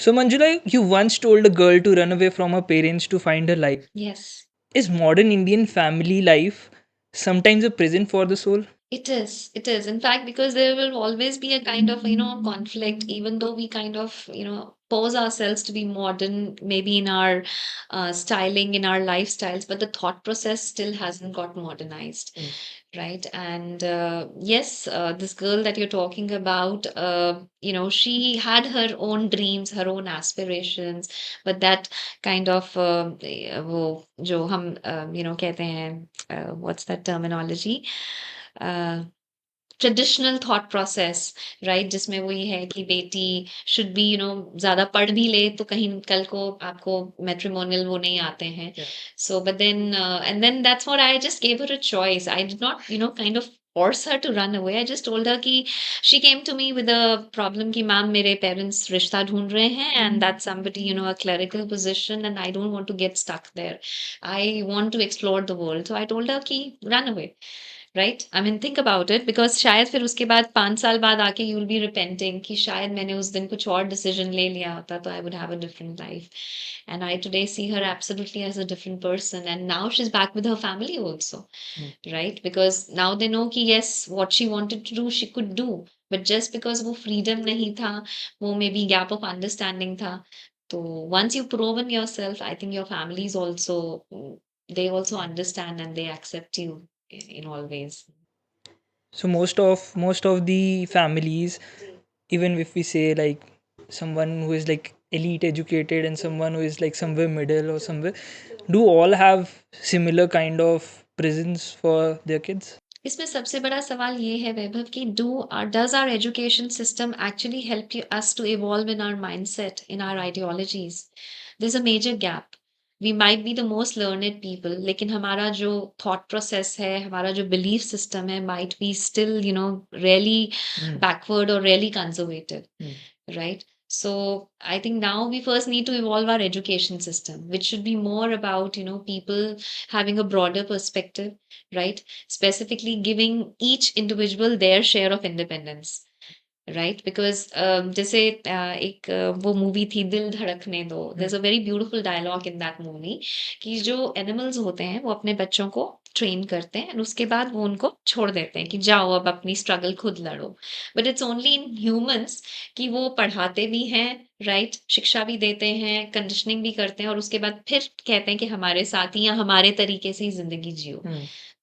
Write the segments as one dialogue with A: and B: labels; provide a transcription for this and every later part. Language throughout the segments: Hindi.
A: So, Manjula, you once told a girl to run away from her parents to find her life.
B: Yes.
A: Is modern Indian family life sometimes a prison for the soul?
B: It is. It is. In fact, because there will always be a kind of, conflict, even though we kind of, pose ourselves to be modern, maybe in our styling, in our lifestyles, but the thought process still hasn't got modernized, right? And yes, this girl that you're talking about, she had her own dreams, her own aspirations, but that kind of, वो जो हम, कहते हैं, what's that terminology? Traditional thought process, right, जिसमें वो ये है कि बेटी शुड बी ज्यादा पढ़ भी ले तो कहीं कल को आपको मैट्रिमोनियल वो नहीं आते हैं, so but then and then that's what I just give her a choice, I did not kind of force her to run away. I just told her कि she came to me with a problem कि मैम मेरे parents रिश्ता ढूंढ रहे हैं and that's somebody a clerical position and I don't want to get stuck there. I want to explore the world. So I told her कि run away. Right, I mean think about it, because शायद फिर उसके बाद 5 साल बाद आके यू विल बी रिपेंटिंग कि शायद मैंने उस दिन कुछ और डिसीजन ले लिया होता तो I would have a different life, and I today see her absolutely as a different person and now she is back with her family also, right, because now they know कि yes what she wanted to do she could do, but just because वो फ्रीडम नहीं था, वो may be gap of understanding था, तो once you proven yourself, I think your family is also, they also understand and they accept you in all ways.
A: So most of the families, even if we say like someone who is like elite educated and someone who is like somewhere middle or somewhere, do all have similar kind of prisons for their kids?
B: इसमें सबसे बड़ा सवाल ये है वैभव कि does our education system actually help us to evolve in our mindset, in our ideologies? There's a major gap. We might be the most learned people, लेकिन हमारा जो thought process है, हमारा जो belief system है, might be still, really backward or really conservative, right? So I think now we first need to evolve our education system, which should be more about, people having a broader perspective, right? Specifically giving each individual their share of independence, right, because जैसे एक वो मूवी थी Dil Dhadakne Do, there is a very beautiful dialogue in that movie कि जो एनिमल्स होते हैं वो अपने बच्चों को ट्रेन करते हैं और उसके बाद वो उनको छोड़ देते हैं कि जाओ अब अपनी स्ट्रगल खुद लड़ो, but it's only in humans कि वो पढ़ाते भी हैं, राइट, शिक्षा भी देते हैं, कंडीशनिंग भी करते हैं और उसके बाद फिर कहते हैं कि हमारे साथ ही या हमारे तरीके से ही जिंदगी जियो,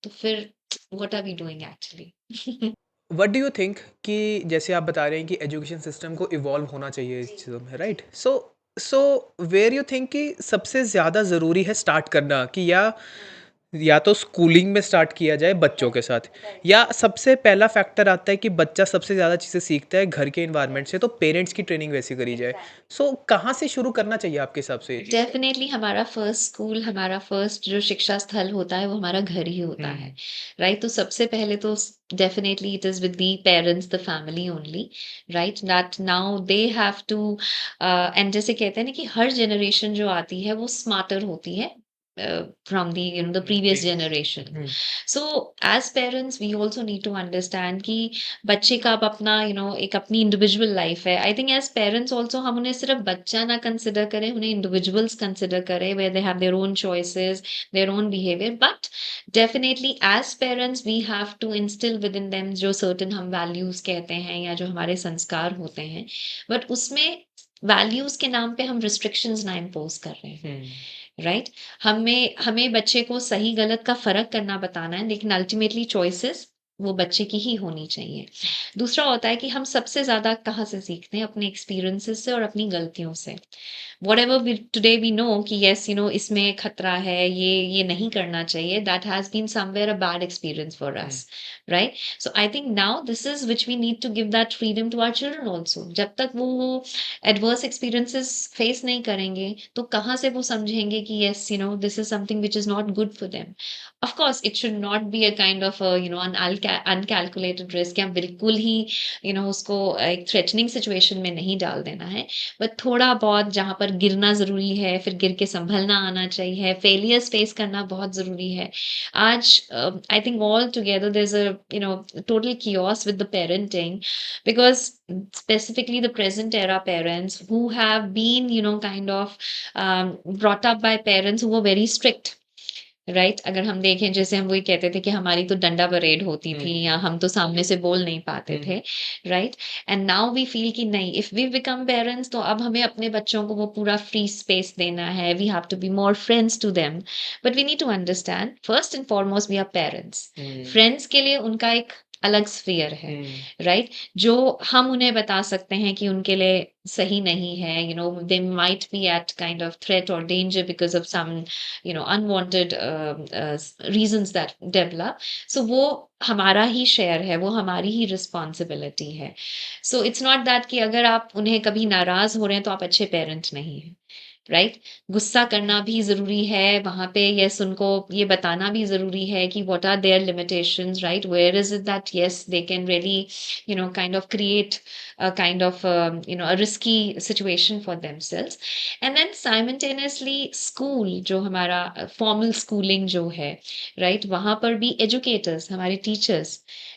B: तो फिर what are we doing actually?
C: What do you think कि जैसे आप बता रहे हैं कि एजुकेशन सिस्टम को इवॉल्व होना चाहिए इस चीज़ों में, right? So where you think कि सबसे ज़्यादा ज़रूरी है स्टार्ट करना, कि या तो स्कूलिंग में स्टार्ट किया जाए बच्चों के साथ, या सबसे पहला फैक्टर आता है कि बच्चा सबसे ज़्यादा चीज़ें सीखता है घर के इन्वायरमेंट से, तो पेरेंट्स की ट्रेनिंग वैसी करी जाए। सो कहाँ से शुरू करना चाहिए आपके हिसाब से ये चीज़?
B: डेफिनेटली हमारा फर्स्ट स्कूल, हमारा फर्स्ट जो शिक्षा स्थल होता है वो हमारा घर ही होता है, राइट? तो सबसे पहले तो definitely it is with the parents, the family only, right, that now they have to, and जैसे कहते हैं ना कि हर जनरेशन जो आती है वो स्मार्टर होती है from the previous generation. So as parents we also need to understand कि बच्चे का अब अपना एक अपनी इंडिविजुअल लाइफ है। I think as parents also हम उन्हें सिर्फ बच्चा ना कंसिडर करें, उन्हें इंडिविजुअल्स कंसिडर करें where they have their own choices, their own behaviour, but definitely as parents we have to instil within them जो सर्टन हम वैल्यूज कहते हैं या जो हमारे संस्कार होते हैं, बट उसमें वैल्यूज के नाम पे हम रिस्ट्रिक्शंस ना इम्पोज कर रहे हैं, राइट? हमें हमें बच्चे को सही गलत का फ़र्क करना बताना है, लेकिन अल्टीमेटली चॉइसेस वो बच्चे की ही होनी चाहिए। दूसरा होता है कि हम सबसे ज़्यादा कहाँ से सीखते हैं? अपने एक्सपीरियंसेस से और अपनी गलतियों से। Whatever we today we know कि येस इसमें खतरा है, ये नहीं करना चाहिए, that has been somewhere a bad experience for us, right? So I think now this is which we need to give that freedom to our children also. जब तक वो एडवर्स एक्सपीरियंसेस फेस नहीं करेंगे, तो कहाँ से वो समझेंगे कि yes this is something which is not good for them. Of course it should not be a kind of an uncalculated risk, या बिल्कुल ही उसको एक थ्रेटनिंग सिचुएशन में नहीं डाल देना है। बट थोड़ा बहुत जहाँ पर गिरना ज़रूरी है, फिर गिर के सँभलना आना चाहिए, फेलियर्स फेस करना बहुत ज़रूरी है। आज I think all together there is a total chaos with the parenting, because specifically the present era parents who have been kind of brought up by parents who were very strict, right. अगर हम देखें, जैसे हम वही कहते थे कि हमारी तो डंडा परेड होती थी, या हम तो सामने से बोल नहीं पाते थे, right. And now we feel कि नहीं, इफ वी बिकम पेरेंट्स तो अब हमें अपने बच्चों को वो पूरा फ्री स्पेस देना है, we have to be more friends to them. But we need to understand, first and foremost we are parents. Friends के लिए उनका एक अलग स्फीयर है, राइट, जो हम उन्हें बता सकते हैं कि उनके लिए सही नहीं है, they might be at kind of threat और danger because of some unwanted reasons that develop. So वो हमारा ही शेयर है, वो हमारी ही रिस्पॉन्सिबिलिटी है। सो इट्स नॉट दैट कि अगर आप उन्हें कभी नाराज हो रहे हैं तो आप अच्छे पेरेंट नहीं हैं, राइट। गुस्सा करना भी ज़रूरी है वहाँ पे, यस, उनको ये बताना भी ज़रूरी है कि what are their limitations, right, where is it that yes they can really kind of create a kind of a risky situation for themselves. And then simultaneously school, जो हमारा formal schooling जो है, right, वहाँ पर भी educators, हमारे teachers,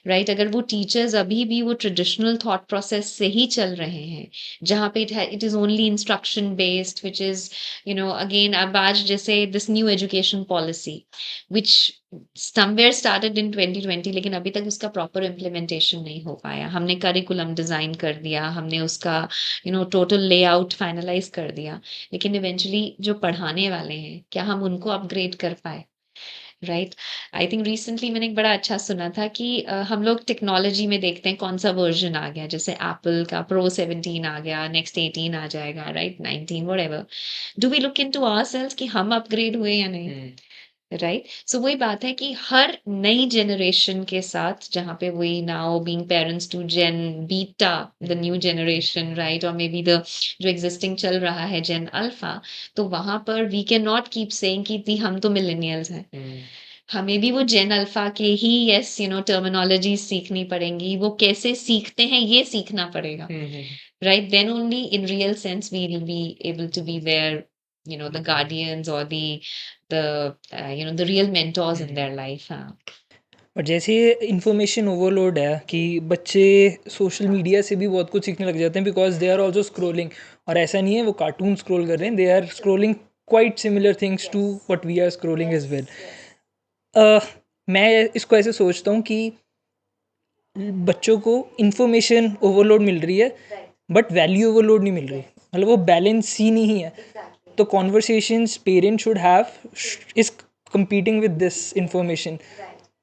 B: right, अगर वो teachers अभी भी वो traditional thought process से ही चल रहे हैं, जहाँ पे it is only instruction based, which is again अब आज जैसे this new education policy which somewhere started in 2020, लेकिन अभी तक उसका प्रॉपर इम्प्लीमेंटेशन नहीं हो पाया। हमने करिकुलम डिजाइन कर दिया, हमने उसका टोटल लेआउट फाइनलाइज कर दिया, लेकिन इवेंचुअली जो पढ़ाने वाले हैं, क्या हम उनको अपग्रेड कर पाए, राइट। आई थिंक रिसेंटली मैंने एक बड़ा अच्छा सुना था कि हम लोग टेक्नोलॉजी में देखते हैं कौन सा वर्जन आ गया, जैसे एप्पल का प्रो 17 आ गया, नेक्स्ट 18 आ जाएगा, right, 19 whatever. Do we look into ourselves कि हम अपग्रेड हुए या नहीं, राइट। सो वही बात है कि हर नई जनरेशन के साथ, जहाँ पे वही now being parents to Gen Beta, the new generation, right, और मे बी द जो एग्जिस्टिंग चल रहा है जेन अल्फा, तो वहां पर we can not keep saying कि "दी, हम तो मिलेनियल्स हैं"। हमें भी वो जेन अल्फा के ही यस टर्मिनोलॉजी सीखनी पड़ेंगी, वो कैसे सीखते हैं ये सीखना पड़ेगा, right? Then only in real sense we will be able to be their the guardians or the real mentors in their life, हाँ।
A: और जैसे इंफॉर्मेशन ओवरलोड है कि बच्चे सोशल मीडिया से भी बहुत कुछ सीखने लग जाते हैं, because they are also scrolling. और ऐसा नहीं है वो कार्टून स्क्रोल कर रहे हैं, they are scrolling quite similar things to what we are scrolling as well. मैं इसको ऐसे सोचता हूँ कि बच्चों को इंफॉर्मेशन ओवरलोड मिल रही है, बट वैल्यू ओवरलोड नहीं मिल रही, मतलब वो बैलेंस ही नहीं है। तो conversations parent should have is competing with this information,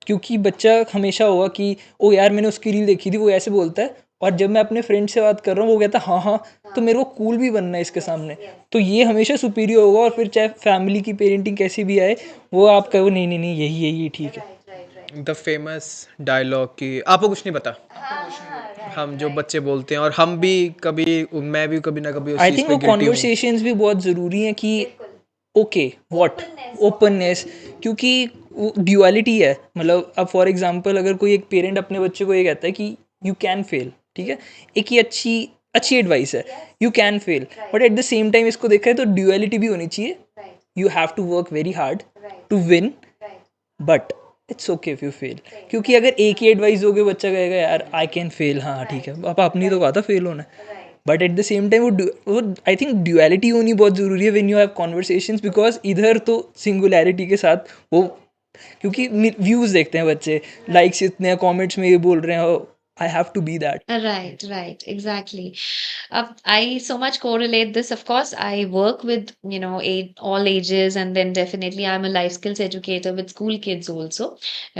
A: क्योंकि बच्चा हमेशा होगा कि ओ यार मैंने उसकी रील देखी थी, वो ऐसे बोलता है, और जब मैं अपने फ्रेंड से बात कर रहा हूँ वो कहता है हाँ हाँ, तो मेरे को कूल भी बनना है इसके सामने, तो ये हमेशा सुपीरियर होगा। और फिर चाहे फैमिली की पेरेंटिंग कैसी भी आए, वो आप कहो नहीं नहीं नहीं यही यही ठीक है।
C: द फेमस डायलॉग कि आपको कुछ नहीं पता, हम जो बच्चे बोलते हैं, और हम भी कभी, मैं भी कभी ना कभी उस
A: आई
C: चीज़
A: थिंक
C: पे
A: वो
C: गिल्टी हूँ।
A: कॉन्वर्सेशंस भी बहुत ज़रूरी हैं कि ओके व्हाट ओपननेस, क्योंकि वो ड्यूअलिटी है। मतलब अब फॉर एग्जांपल अगर कोई एक पेरेंट अपने बच्चे को ये कहता है कि यू कैन फेल, ठीक है, एक ही अच्छी अच्छी एडवाइस है, you can fail, but at the same time इसको देखा है तो ड्यूअलिटी भी होनी चाहिए, you have to work very hard to win, but it's okay if you fail. क्योंकि अगर एक ही एडवाइस दोगे बच्चा कहेगा यार आई कैन फेल, हाँ ठीक है, पापा अपनी तो कहा था फेल होना है, but at the same time वो आई थिंक ड्यूअलिटी होनी बहुत ज़रूरी है when you have conversations, because इधर तो सिंगुलैरिटी के साथ वो, क्योंकि व्यूज़ देखते हैं बच्चे, लाइक्स इतने हैं, कमेंट्स में ये बोल रहे हैं, I have to be that.
B: Right, exactly. I so much correlate this. Of course, I work with, all ages, and then definitely I'm a life skills educator with school kids also,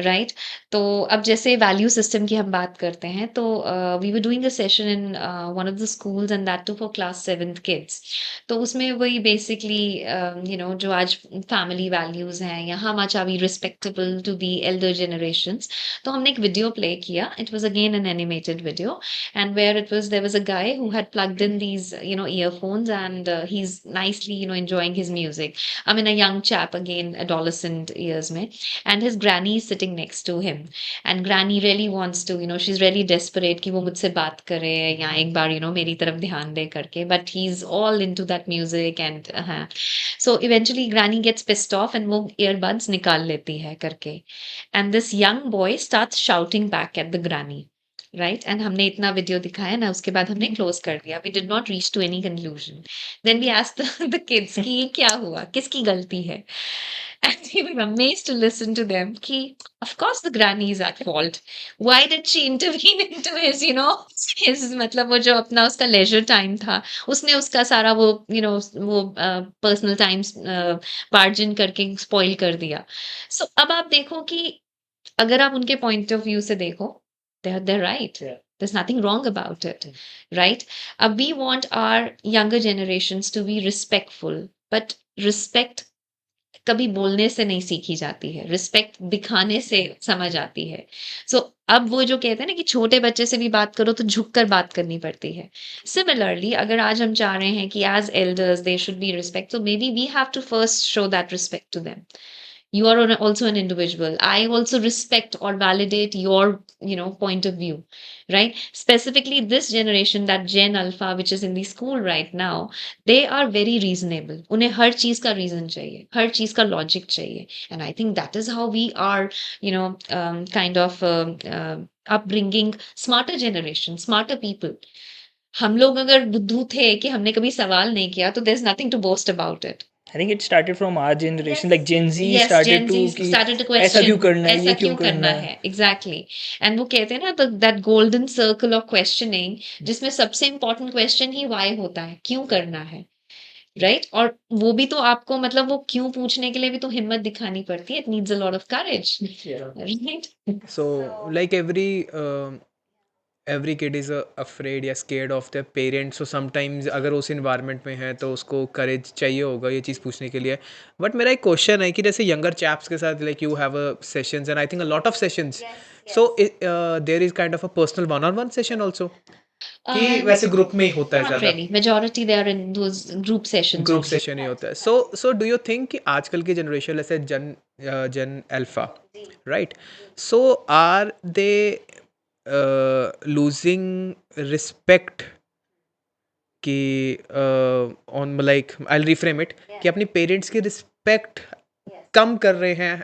B: right? तो अब जैसे value system की हम बात करते हैं, तो we were doing a session in one of the schools, and that too for class 7th kids. तो उसमें वही basically, जो आज family values हैं, या how much are we respectable to the elder generations, तो हमने एक video play किया. It was again an an animated video, and where there was a guy who had plugged in these, earphones, and he's nicely, enjoying his music. I mean, a young chap, again, adolescent years mein, and his granny is sitting next to him, and granny really wants to, she's really desperate कि वो मुझसे बात करे या एक बार, मेरी तरफ ध्यान दे करके, but he's all into that music, and so eventually granny gets pissed off and वो earbuds निकाल लेती है करके, and this young boy starts shouting back at the granny, right? And हमने इतना वीडियो दिखाया ना, उसके बाद हमने क्लोज कर दिया. We did not reach to any conclusion. Then we asked the kids कि ये क्या हुआ, किसकी गलती है? And we were amazed to listen to them कि of course the granny is at fault. Why did she intervene into his, his, मतलब वो जो अपना उसका leisure time था, उसने उसका सारा वो, वो personal times पार्जन करके spoil कर दिया. So अब आप देखो कि अगर आप उनके point of view से देखो, they're right.
A: Yeah.
B: There's nothing wrong about it, right? We want our younger generations to be respectful, but respect कभी बोलने से नहीं सीखी जाती है, रिस्पेक्ट दिखाने से समझ आती है. सो अब वो जो कहते हैं ना कि छोटे बच्चे से भी बात करो तो झुक कर बात करनी पड़ती है. सिमिलरली अगर आज हम चाह रहे हैं कि as elders they should be respect, so maybe we have to first show that respect to them. You are also an individual. I also respect or validate your, point of view, right? Specifically this generation, that Gen Alpha, which is in the school right now, they are very reasonable. उन्हें हर चीज का reason चाहिए, हर चीज का logic चाहिए. And I think that is how we are, kind of upbringing smarter generation, smarter people. हम लोग अगर बुद्धू थे कि हमने कभी सवाल नहीं किया, तो there's nothing to boast about it.
A: I think it started from our generation, like Gen Z
B: Yes,
A: started
B: Gen
A: to
B: Z
A: कि
B: started to
A: ऐसा क्यों
B: question,
A: करना है, ये
B: ऐसा
A: क्यों
B: क्यों करना
A: करना है.
B: है, exactly. And वो कहते हैं ना, that golden circle of questioning, जिसमें सबसे important question ही why होता है, क्यों करना है, right? और वो भी तो आपको, मतलब वो क्यों पूछने के लिए भी तो हिम्मत दिखानी पड़ती है. It needs a lot of courage,
A: Yeah.
B: right?
C: So like every kid is afraid या scared of their parents, so sometimes अगर उस environment में है तो उसको courage चाहिए होगा ये चीज़ पूछने के लिए. But मेरा एक question है कि जैसे younger chaps के साथ like you have a sessions and I think a lot of sessions, so there is kind of a personal one-on-one session also कि वैसे ग्रुप में ही होता है
B: Not
C: ज़्यादा,
B: really. Majority they are in those group sessions
C: group
B: only.
C: Session ही होता है. सो डू यू थिंक कि आजकल की जनरेशन जैसे gen alpha, right, so are they losing respect कि on like I reframe it कि अपने पेरेंट्स की रिस्पेक्ट कम कर रहे हैं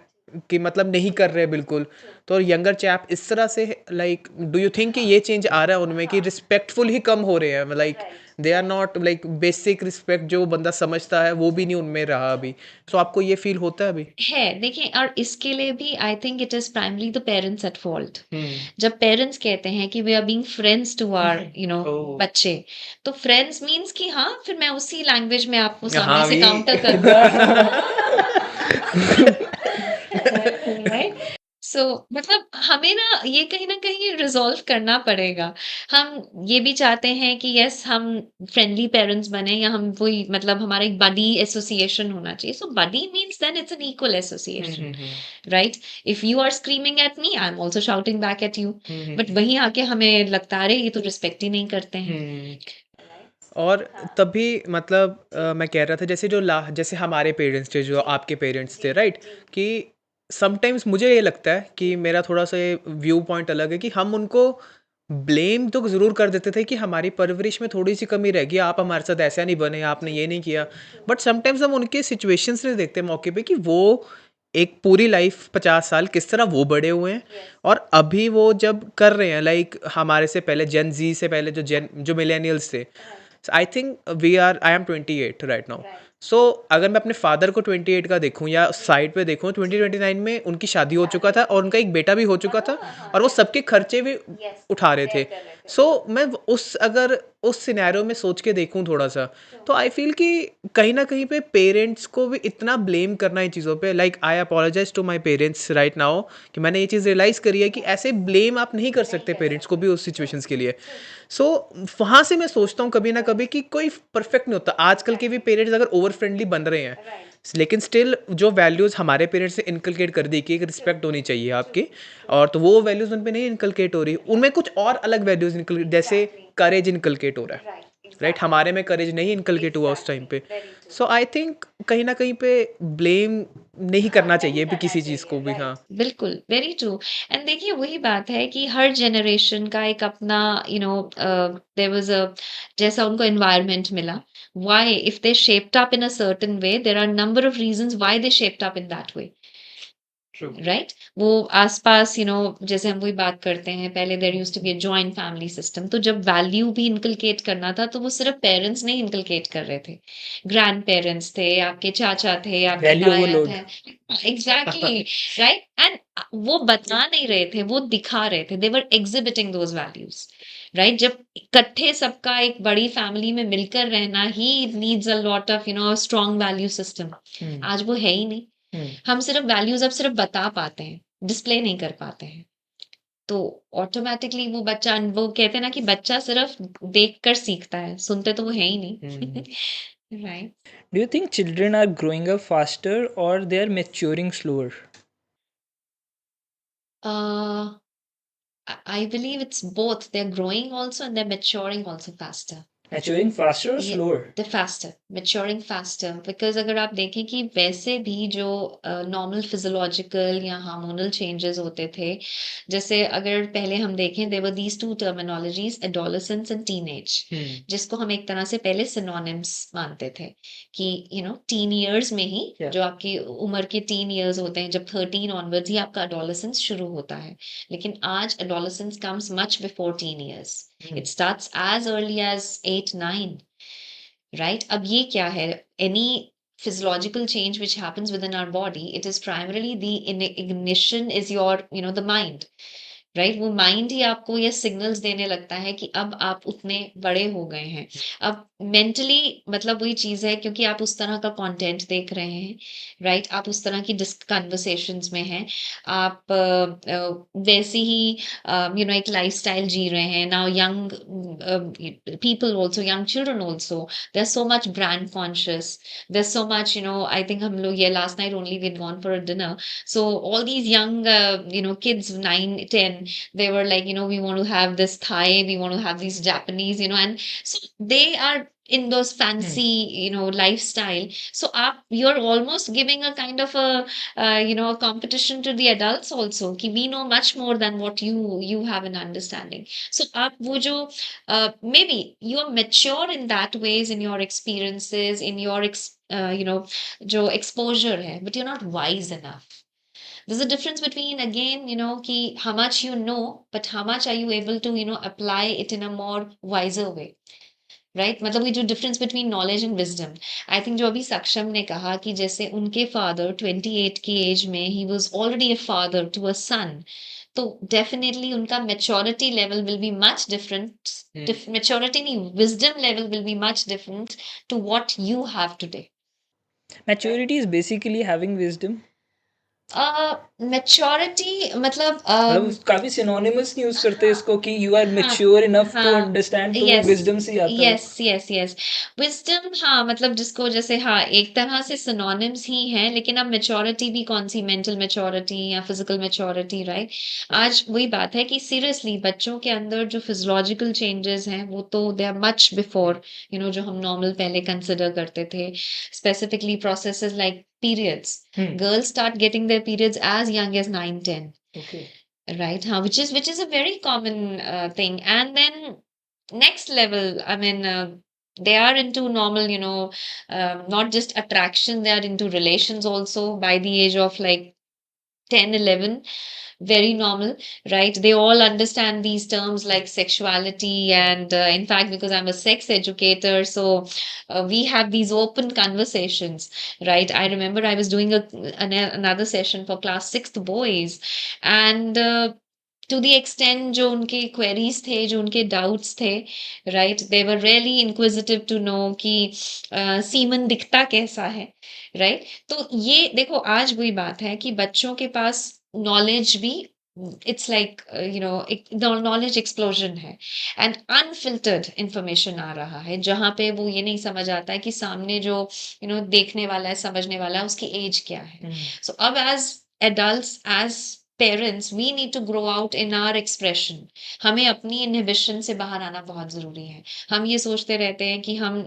C: कि मतलब नहीं कर रहे बिल्कुल. तो यंगर चैप इस तरह से लाइक डू यू थिंक कि ये चेंज आ रहा है उनमें कि रिस्पेक्टफुल ही कम हो रहे हैं, like they are not like basic respect जो बंदा समझता है वो भी नहीं उनमें रहा अभी. सो आपको ये फील होता है अभी?
B: है, देखिए, और इसके लिए भी I think it is primarily the parents at fault. जब पेरेंट्स कहते हैं कि we are being friends to our,
A: Oh.
B: बच्चे, तो फ्रेंड्स मींस कि हाँ, फिर मैं उसी लैंग्वेज में आपको
C: हाँ
B: सामने से
C: भी.
B: काउंटर करूंगा. राइट? सो मतलब हमें ना ये कहीं ना कहीं रिजॉल्व करना पड़ेगा. हम ये भी चाहते हैं कि यस, हम फ्रेंडली पेरेंट्स बने, या हम वही, मतलब हमारा एक बडी एसोसिएशन होना चाहिए. So buddy means then it's an equal association, right? If you are screaming at me, I am also shouting back at you. But वहीं आके हमें लगता है, अरे ये तो रिस्पेक्ट ही नहीं करते हैं.
C: और तभी मतलब मैं कह रहा था जैसे जैसे हमारे पेरेंट्स थे जो आपके पेरेंट्स थे, राइट, कि समटाइम्स मुझे ये लगता है कि मेरा थोड़ा सा व्यू पॉइंट अलग है कि हम उनको ब्लेम तो ज़रूर कर देते थे कि हमारी परवरिश में थोड़ी सी कमी रह गई, आप हमारे साथ ऐसा नहीं बने, आपने ये नहीं किया. बट समटाइम्स हम उनके सिचुएशंस नहीं देखते मौके पे कि वो एक पूरी लाइफ 50 साल किस तरह वो बड़े हुए हैं और अभी वो जब कर रहे हैं लाइक हमारे से पहले जेन जी से पहले जो मिलेनियल्स थे. I think I am 28 right now. So अगर मैं अपने फादर को 28 का देखूं या साइड पे देखूं, 2029 में उनकी शादी हो चुका था और उनका एक बेटा भी हो चुका था और वो सबके खर्चे भी उठा रहे थे. सो मैं अगर उस सिनेरियो में सोच के देखूं थोड़ा सा, तो आई फील कि कहीं ना कहीं पे पेरेंट्स को भी इतना ब्लेम करना इन चीज़ों पे, like I apologise to my parents right now कि मैंने ये चीज़ रियलाइज़ करी है कि ऐसे ब्लेम आप नहीं कर सकते पेरेंट्स को भी उस सिचुएशंस के लिए. सो वहाँ से मैं सोचता हूँ कभी ना कभी कि कोई परफेक्ट नहीं होता. आजकल के भी पेरेंट्स अगर ओवर फ्रेंडली बन रहे हैं, लेकिन स्टिल जो वैल्यूज़ हमारे पेरेंट्स ने इनकलकेट कर दी कि एक रिस्पेक्ट होनी चाहिए आपकी, और तो वो वैल्यूज़ उन पे नहीं इनकलकेट हो रही, उनमें कुछ और अलग वैल्यूज़ इनकल जैसे करेज इनकलकेट हो रहा है, राइट? हमारे में करेज नहीं इनकलकेट हुआ उस टाइम पे। सो आई थिंक कहीं न कहीं पे ब्लेम नहीं करना चाहिए भी किसी चीज़ को भी। हाँ।
B: बिल्कुल, वेरी ट्रू। एंड देखिए वही बात है कि हर जनरेशन का एक अपना देयर वाज़ जैसा उनको एनवायरनमेंट मिला, why if they shaped up in a certain way, there are number of reasons why they shaped up in that way.
A: True.
B: Right, वो आसपास जैसे हम वही बात करते हैं, पहले there used to be a joint family system, तो जब वैल्यू भी इनकलकेट करना था तो वो सिर्फ पेरेंट्स नहीं इनकलकेट कर रहे थे, ग्रैंड पेरेंट्स थे, आपके चाचा थे, आपके
A: Value
B: ताया
A: overload.
B: थे। Exactly, right. एंड वो बता नहीं रहे थे, वो दिखा रहे थे, दे वर एग्जिबिटिंग दोज वैल्यूज, राइट। जब इकट्ठे सबका एक बड़ी फैमिली में मिलकर रहना he needs a lot of strong value system,
A: Hmm.
B: आज वो है ही नहीं।
A: Hmm.
B: हम सिर्फ वैल्यूज अब सिर्फ बता पाते हैं, डिस्प्ले नहीं कर पाते हैं, तो ऑटोमेटिकली वो बच्चा, वो कहते हैं ना कि बच्चा सिर्फ देखकर सीखता है, सुनते तो वो है ही नहीं। Right.
A: Do you think children are growing up faster or they are maturing slower?
B: I believe it's both. They're growing also and they're maturing also faster.
A: Maturing faster or
B: ये
A: slower?
B: The faster, maturing faster, because अगर आप देखें कि वैसे भी जो नॉर्मल फिजियोलॉजिकल या हार्मोनल चेंजेस होते थे, जैसे अगर पहले हम देखें, there were these two terminologies, adolescence and teenage,
A: Hmm.
B: जिसको हम एक तरह से पहले सिनोनिम्स मानते थे कि टीन ईयर्स में ही,
A: Yeah.
B: जो आपकी उम्र के टीन ईयर्स होते हैं, जब 13 ऑनवर्ड्स ही आपका एडोलेसेंस शुरू होता है, लेकिन आज adolescence comes much before teen years,
A: Hmm.
B: It starts as early as 8-9, right? अब ये क्या है? Any physiological change which happens within our body, it is primarily the ignition is your, the mind. Right, वो माइंड ही आपको ये सिग्नल्स देने लगता है कि अब आप उतने बड़े हो गए हैं। अब मेंटली मतलब वही चीज है, क्योंकि आप उस तरह का कंटेंट देख रहे हैं, राइट, आप उस तरह की कन्वर्सेशंस में हैं, आप वैसे ही एक लाइफस्टाइल जी रहे हैं। Now young people also, young children also, they are so much brand conscious, they are so much, I think हम लोग ये last night only we had gone for a dinner, so all these young kids 9-10, they were like, we want to have this Thai, we want to have these Japanese, and so they are in those fancy lifestyle. So you're almost giving a kind of a competition to the adults also, ki we know much more than what you have an understanding. So aap wo jo maybe you are mature in that ways, in your experiences, in your jo exposure hai, but you're not wise enough. There's a difference between, again, ki how much you know, but how much are you able to, apply it in a more wiser way. Right, मतलब ये जो difference between knowledge and wisdom, I think जो अभी सक्षम ने कहा कि जैसे उनके फादर 28 की एज में ही was already a father to a son, तो डेफिनेटली उनका maturity level will be much different, maturity नहीं, wisdom level will be much different to what you have today.
A: Maturity is basically having wisdom.
B: Maturity मतलब
A: मतलब काफी सिनोनिमस यूज करते हैं
B: हाँ,
A: इसको कि यू आर
B: हाँ,
A: मेच्योर इनफ टू
B: हाँ,
A: अंडरस्टैंड, तो वो
B: यस,
A: विजडम से ही आता है।
B: यस, यस, यस, विजडम, हाँ, मतलब जिसको जैसे, हाँ, एक तरह से सिनोनिम्स ही हैं, लेकिन अब मैच्योरिटी भी कौन सी, मेंटल मैच्योरिटी या फिजिकल मैच्योरिटी, राइट? आज वही बात है कि सीरियसली बच्चों के अंदर जो फिजियोलॉजिकल चेंजेस हैं, वो तो दे आर मच बिफोर जो हम नॉर्मल पहले कंसिडर करते थे, specifically processes like periods. Girls start getting their periods as young as 9-10.
A: Okay.
B: Right, huh? Which is a very common thing. And then next level, I mean, they are into normal, not just attraction, they are into relations also by the age of like 10-11, very normal, right? They all understand these terms like sexuality, and in fact, because I'm a sex educator, so we have these open conversations, right? I remember I was doing another session for class 6th boys, and to the extent जो उनके queries थे, जो उनके doubts थे, right? They were really inquisitive to know कि semen दिखता कैसा है, right? तो ये देखो, आज वही बात है कि बच्चों के पास नॉलेज भी it's like knowledge explosion है एंड अनफिल्टर्ड इंफॉर्मेशन आ रहा है जहाँ पे वो ये नहीं समझ आता है कि सामने जो देखने वाला है समझने वाला है उसकी एज क्या है सो अब as adults as parents we need to grow out in our expression हमें अपनी इनहिबिशन से बाहर आना बहुत जरूरी है हम ये सोचते रहते हैं कि हम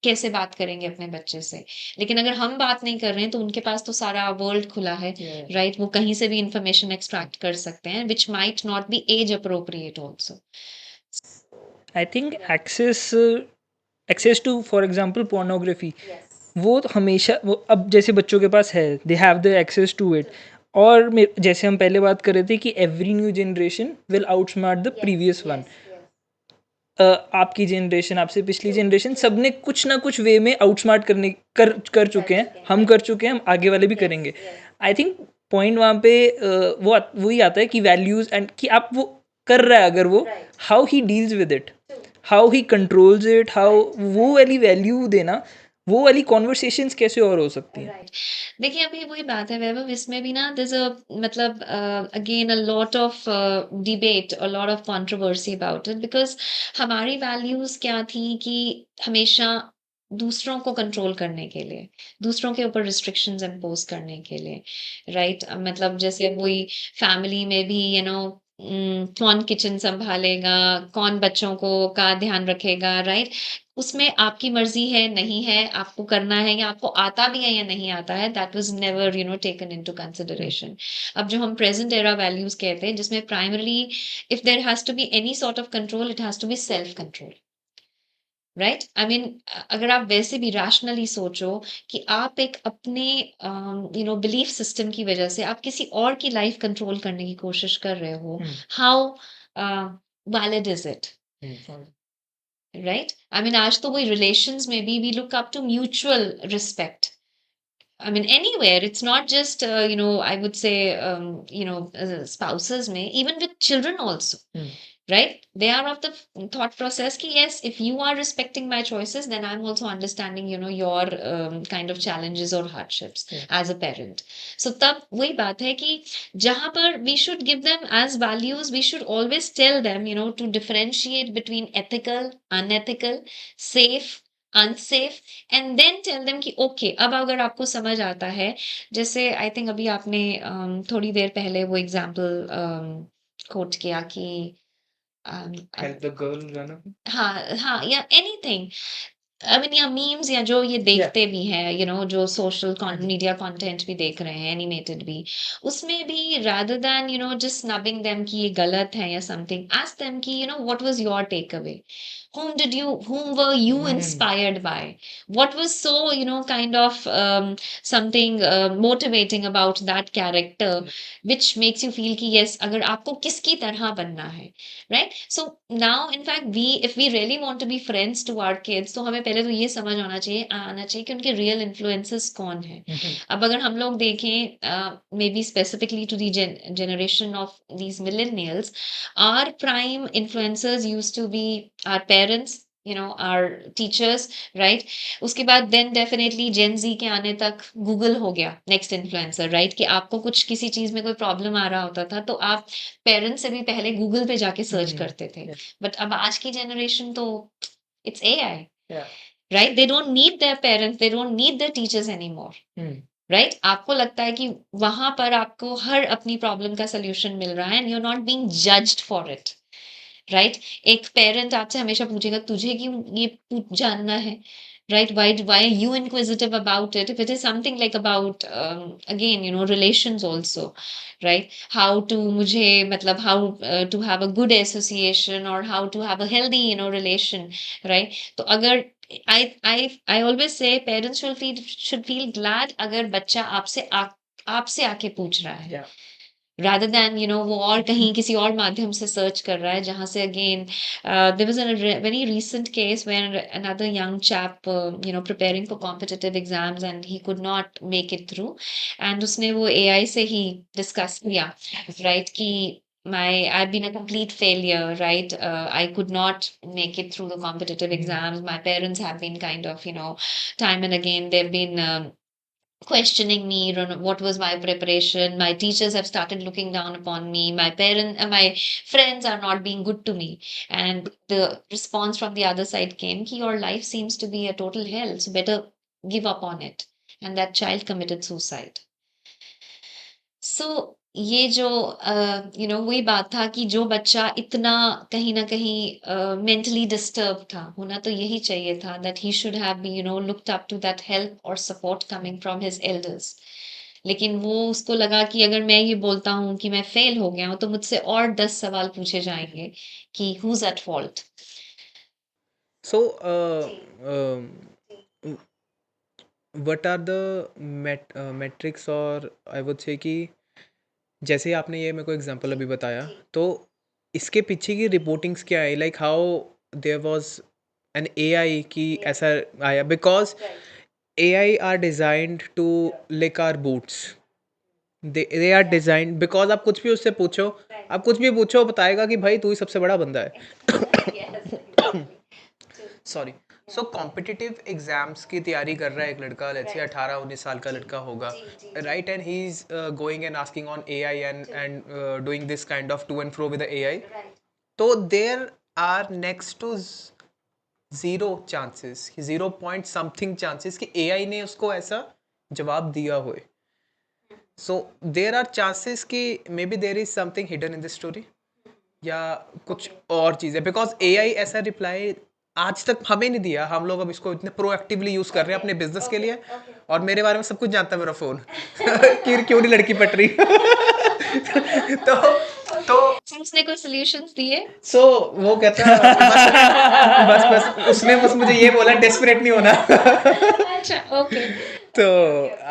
B: कैसे बात करेंगे अपने बच्चे से लेकिन अगर हम बात नहीं कर रहे हैं तो उनके पास तो सारा वर्ल्ड खुला है राइट वो कहीं से भी इंफॉर्मेशन एक्सट्रैक्ट कर सकते हैं which might not be age appropriate also
A: I think access to for example pornography वो तो हमेशा वो अब जैसे बच्चों के पास है they have the access to it और जैसे हम पहले बात कर रहे थे कि every new generation will outsmart the previous one आपकी जनरेशन आपसे पिछली जनरेशन सबने कुछ ना कुछ वे में आउटस्मार्ट कर चुके हैं हम कर चुके हैं हम आगे वाले भी करेंगे आई थिंक पॉइंट वहाँ पे वही आता है कि वैल्यूज़ एंड कि आप वो कर रहा है अगर वो how he deals with it how he controls it how वो वाली वैल्यू देना वो वाली कॉन्वर्सेशंस कैसे और हो सकती हैं
B: राइट देखिए अभी वही बात है वैभव इसमें भी ना दिस अ मतलब again a lot of debate a lot of controversy about it because हमारी वैल्यूज क्या थी कि हमेशा दूसरों को कंट्रोल करने के लिए दूसरों के ऊपर रिस्ट्रिक्शंस इम्पोज करने के लिए राइट मतलब जैसे वही फैमिली में भी कौन किचन संभालेगा कौन बच्चों को का ध्यान रखेगा राइट उसमें आपकी मर्जी है नहीं है आपको करना है या आपको आता भी है या नहीं आता है that was never taken into consideration अब जो हम प्रेजेंट एरा वैल्यूज कहते हैं जिसमें primarily if there has to be any sort of control it has to be self control right I mean अगर आप वैसे भी रैशनली सोचो कि आप एक अपने बिलीफ सिस्टम की वजह से आप किसी और की लाइफ कंट्रोल करने की कोशिश कर रहे हो how valid is it right I mean आज तो वही रिलेशंस में भी we look up to mutual respect I mean, anywhere. It's not just, I would say, spouses may, even with children also, right? They are of the thought process ki, yes, if you are respecting my choices, then I'm also understanding, your kind of challenges or hardships as a parent. So, tab वही बात है कि जहाँ पर we should give them as values, we should always tell them, to differentiate between ethical, unethical, safe, unsafe and then tell them कि ओके अब अगर आपको समझ आता है जैसे आई थिंक अभी आपने थोड़ी देर पहले वो एग्जांपल कोट किया कि
C: हेल्प द गर्ल रन
B: हाँ हाँ या एनीथिंग आई मीन या मीम्स या जो ये देखते भी हैं जो सोशल मीडिया कंटेंट भी देख रहे हैं एनिमेटेड भी उसमें भी rather than just snubbing them कि ये गलत है या समथिंग आस्क देम कि what was your take away whom were you inspired by what was so kind of something motivating about that character which makes you feel कि yes अगर आपको किसकी तरह बनना है right so now in fact if we really want to be friends to our kids तो हमें पहले तो ये समझ आना चाहिए कि उनके रियल इन्फ्लुएंसेस कौन है अब अगर हम लोग देखें maybe specifically to the generation of these millennials our prime influencers used to be our parents our teachers right उसके बाद then definitely Gen Z के आने तक Google हो गया next influencer right कि आपको कुछ किसी चीज में कोई प्रॉब्लम आ रहा होता था तो आप पेरेंट्स से भी पहले Google पे जाके सर्च करते थे बट अब आज की जनरेशन तो it's AI right they don't need their parents they don't need their teachers anymore right आपको लगता है कि वहां पर आपको हर अपनी प्रॉब्लम का सोल्यूशन मिल रहा है and you are not being judged for it right एक पेरेंट आपसे हमेशा पूछेगा तुझे क्यों ये जानना है right why are you inquisitive about it if it is something like about again relations also right how to मुझे मतलब how to have a good association or how to have a healthy relation right तो अगर I always say parents should feel glad अगर बच्चा आपसे आके पूछ रहा है rather than वो और कहीं किसी और माध्यम से सर्च कर रहा है जहाँ से again there was a very recent case where another young chap preparing for competitive exams and he could not make it through and उसने वो AI से ही discuss किया right कि I've been a complete failure, right? I could not make it through the competitive exams. My parents have been kind of, time and again, they've been questioning me, what was my preparation. My teachers have started looking down upon me. My friends are not being good to me. And the response from the other side came, ki, your life seems to be a total hell, so better give up on it. And that child committed suicide. सो ये जो वही बात था कि जो बच्चा इतना कहीं न कहीं मेंटली डिस्टर्ब था, होना तो यही चाहिए था that he should have been looked up to that help और support coming from his elders. लेकिन वो उसको लगा कि अगर मैं ये बोलता हूँ कि मैं फेल हो गया हूँ, तो मुझसे और 10 सवाल पूछे जाएँगे कि who is at fault?
C: So, what are the metrics, और I would say कि जैसे आपने ये मेरे को एग्जांपल अभी बताया, तो इसके पीछे की रिपोर्टिंग्स क्या है, like how there was an AI की ऐसा आया, because AI are designed to lick our boots, they are designed, because आप कुछ भी उससे पूछो, आप कुछ भी पूछो वो बताएगा कि भाई तू ही सबसे बड़ा बंदा है। सॉरी। सो कॉम्पिटिटिव एग्जाम्स की तैयारी कर रहा है एक लड़का, लेट्स से 18-19 साल का लड़का होगा, right, and he is going and asking on AI and doing this kind of to and fro with AI, तो there are next to zero chances, 0 point something chances कि एआई ने उसको ऐसा जवाब दिया होए। सो देयर आर चांसेस कि maybe there is something hidden in this story, या कुछ और चीज़ है, बिकॉज एआई ऐसा रिप्लाई आज तक हमें नहीं दिया। हम लोग अब इसको इतने प्रोएक्टिवली यूज़ कर रहे हैं अपने बिजनेस के लिए, और मेरे बारे में सब कुछ जानता है मेरा फ़ोन कि क्यों नहीं लड़की पट रही। तो तो
B: फिर उसने कोई सॉल्यूशंस दिए?
C: सो वो कहता बस बस बस उसने बस मुझे ये बोला डेस्परेट नहीं होना।
B: अच्छा, ओके।
C: तो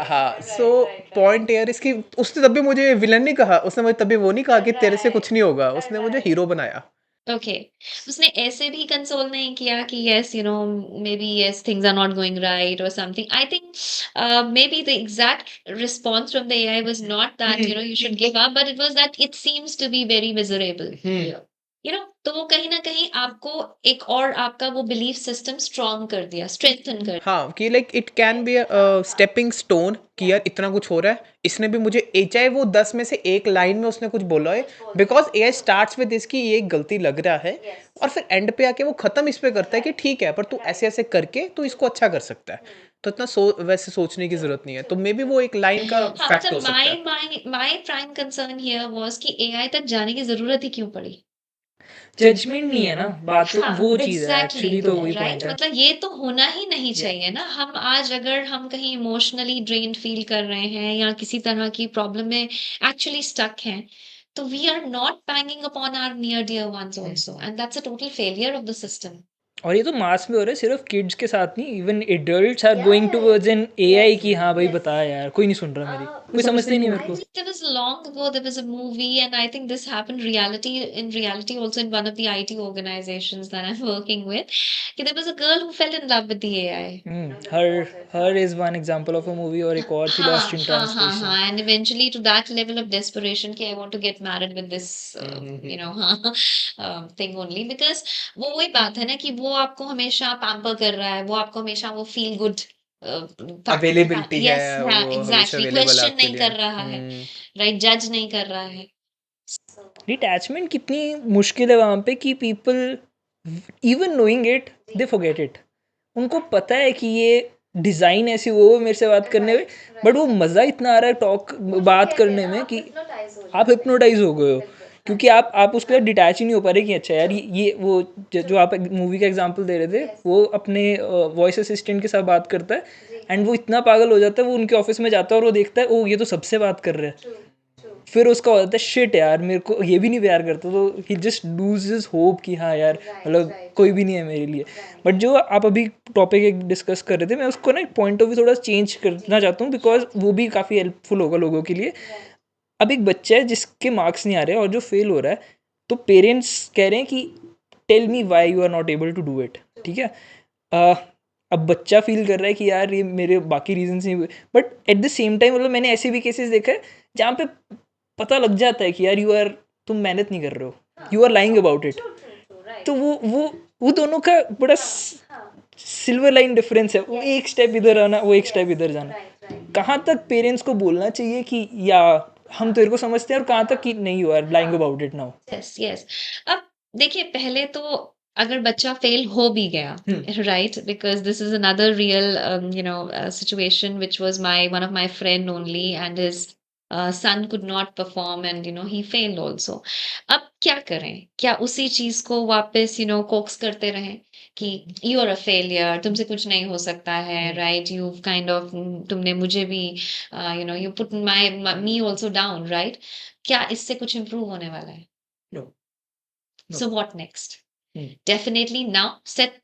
C: हाँ, सो पॉइंट यार इसकी, उसने तब भी मुझे विलन नहीं कहा, उसने मुझे तब भी वो नहीं कहा कि तेरे से कुछ नहीं होगा, उसने मुझे हीरो बनाया।
B: ओके। उसने ऐसे भी कंसोल नहीं किया कि yes may be yes things are not going right और something. I think may B the exact response from the AI was not that you should give up, but it was that it seems to be very miserable. तो वो कहीं न कहीं आपको एक और आपका वो बिलीफ सिस्टम स्ट्रॉन्ग कर दिया, स्ट्रेंथन कर
C: हाँ, कि like it can be stepping stone कि यार इतना कुछ हो रहा है, इसने भी मुझे चाहे वो 10 में से एक लाइन में उसने कुछ बोला है, बिकॉज एआई स्टार्ट्स विद इसकी ये एक गलती लग रहा है, और फिर एंड पे आके वो खत्म इस पे करता है कि ठीक है पर तू ऐसे ऐसे करके तू इसको अच्छा कर सकता है, तो इतना वैसे सोचने की जरूरत नहीं है, तो मे बी वो एक लाइन का
B: हाँ,
C: फैक्ट
B: मतलब
C: हो सकता है।
B: My prime concern here was कि एआई तक जाने की ज़रूरत ही क्यों पड़ी?
A: जजमेंट नहीं है ना, बात तो
B: हाँ,
A: वो चीज़ है,
B: एग्ज़ैक्टली,
A: एक्चुअली तो वही
B: राइट?
A: पॉइंट है।
B: मतलब ये तो होना ही नहीं
A: या
B: चाहिए ना। हम आज अगर हम कहीं इमोशनली ड्रेन्ड फ़ील कर रहे हैं या किसी तरह की प्रॉब्लम में एक्चुअली स्टक हैं, तो we are not banging upon our near dear ones also, and that's a total failure of the system.
A: और ये तो मास में हो रहा है, सिर्फ किड्स के साथ नहीं, even adults are going towards an AI की हाँ भाई बता यार, कोई नहीं सुन रहा मेरी, कोई समझते ही नहीं मेरे
B: I
A: को।
B: think there was long ago there was a movie, and I think this happened in reality also in one of the IT organizations that I'm working with. There was a girl who fell in love with the AI.
A: Her is one example of a movie, और एक और थी
B: हाँ,
A: लॉस्ट इन
B: हाँ, हाँ,
A: ट्रांसलेशन।
B: हाँ, and eventually to that level of desperation कि I want to get married with this हाँ thing only, because वो वही बात है ना कि वो आपको हमेशा पैम्पर कर रहा है, वो आपको हमेशा वो फील गुड
C: अवेलेबिलिटी है,
B: यस, हाँ,
C: वो हमेशा
B: एग्जैक्टली,
C: अवेलेबल है
B: क्वेश्चन
C: आपके
B: नहीं
C: लिए।
B: कर रहा है, राइट, जज नहीं कर रहा है।
A: डिटैचमेंट कितनी मुश्किल है वहाँ पे कि people even knowing it they forget it. उनको पता है कि ये डिज़ाइन ऐसी वो मेरे से बात करने में, बट वो मज़ा इतना आ रहा है बात करने में कि आप हिप्नोटाइज हो गए हो, क्योंकि आप उसके साथ डिटैच ही नहीं हो पा रहे कि अच्छा यार ये वो जो आप मूवी का एग्जांपल दे रहे थे, वो अपने वॉइस असिस्टेंट के साथ बात करता है, एंड वो इतना पागल हो जाता है, वो उनके ऑफिस में जाता है और वो देखता है ओ ये तो सबसे बात कर रहा है, फिर उसका हो जाता है शिट यार मेरे को ये भी नहीं प्यार करता, तो ही जस्ट लूजेस होप कि हाँ यार मतलब कोई भी नहीं है मेरे लिए। बट जो आप अभी टॉपिक एक डिस्कस कर रहे थे, मैं उसको ना एक पॉइंट ऑफ व्यू थोड़ा चेंज करना चाहता हूँ, बिकॉज वो भी काफ़ी हेल्पफुल होगा लोगों के लिए। अब एक बच्चा है जिसके मार्क्स नहीं आ रहे और जो फेल हो रहा है, तो पेरेंट्स कह रहे हैं कि tell me why you are not able to do it, ठीक है। अ, अब बच्चा फील कर रहा है कि यार ये मेरे बाकी रीजंस नहीं हुए, but at the same time मतलब मैंने ऐसे भी केसेस देखा है जहाँ पे पता लग जाता है कि यार तुम मेहनत नहीं कर रहे हो, you are lying about it. तो वो दोनों का बड़ा सिल्वर लाइन डिफरेंस है, वो एक स्टेप इधर आना, वो एक स्टेप इधर जाना। कहाँ तक पेरेंट्स को बोलना चाहिए कि या हम तेरे को समझते हैं, और कहाँ तक कि नहीं, you are lying about it now?
B: Yes yes. अब देखिए, पहले तो अगर बच्चा फेल हो भी गया, right, because this is another real situation which was my one of my friend only, and his son could not perform, and he failed also. अब क्या करें? क्या उसी चीज को वापस कोक्स करते रहें कि यू आर अ फेलियर, तुमसे कुछ नहीं हो सकता है, राइट, यू काइंड ऑफ, तुमने मुझे भी you put my me also down, right? क्या इससे कुछ इम्प्रूव होने वाला है?
A: No. No.
B: So what next?
A: Hmm.
B: Definitely now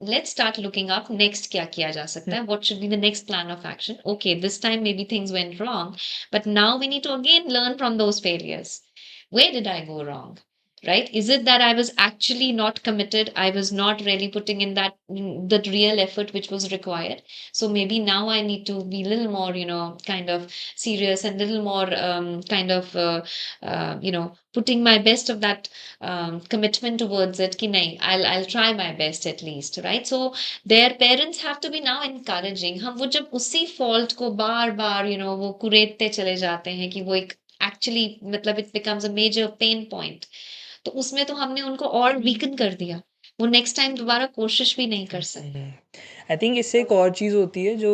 B: let's start looking up next क्या किया जा सकता है, what should be the next plan of action. Okay, this time maybe things went wrong, but now we need to again learn from those failures. Where did I go wrong? Right? Is it that I was actually not committed? I was not really putting in that real effort which was required. So maybe now I need to be a little more, kind of serious, and little more kind of putting my best of that commitment towards it, ki nahi, I'll try my best at least, right? So their parents have to be now encouraging. हम वो जब उसी fault को बार बार वो कुरेदते चले जाते हैं कि वो एक actually मतलब it becomes a major pain point, तो उसमें तो हमने उनको और वीकन कर दिया, वो नेक्स्ट टाइम दोबारा कोशिश भी नहीं कर सकते।
A: आई थिंक इससे एक और चीज़ होती है जो,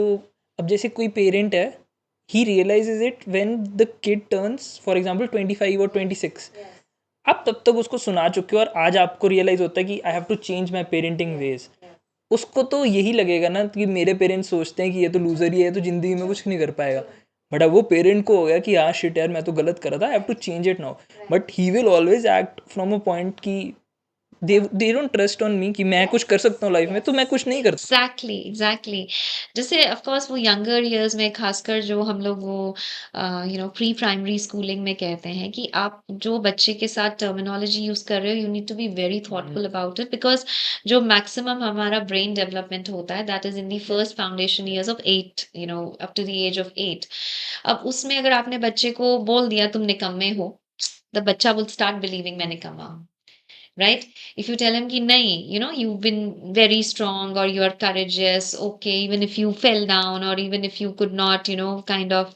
A: अब जैसे कोई पेरेंट है, he realises it when the kid turns for example 25 और 26। आप तब तक उसको सुना चुके हो, और आज आपको रियलाइज होता है कि I have to change my parenting ways. उसको तो यही लगेगा ना कि मेरे पेरेंट्स सोचते हैं कि ये तो लूजर ही है, तो ज़िंदगी में कुछ नहीं कर पाएगा। बट अब वो पेरेंट को हो गया कि हाँ शिट यार, मैं तो गलत कर रहा था, I have to change it now. But he will always act from a point कि they don't trust on me कि मैं कुछ कर सकता हूँ लाइफ में, तो मैं कुछ नहीं करता।
B: Exactly exactly. जैसे ऑफ कोर्स वो यंगर इयर्स में, खासकर जो हम लोग वो प्री प्राइमरी स्कूलिंग में कहते हैं कि आप जो बच्चे के साथ टर्मिनोलॉजी यूज कर रहे हो, you need to be very thoughtful about it, because जो मैक्सिमम हमारा ब्रेन डेवलपमेंट होता है, that is in the first foundation years of 8, up to the age of 8। अब उसमें अगर आपने बच्चे को बोल दिया तुम निकम्मे हो, द बच्चा विल स्टार्ट बिलीविंग मैं निकम्मा हूँ, right? If you tell him ki nahi, you've been very strong, or you are courageous, okay, even if you fell down, or even if you could not kind of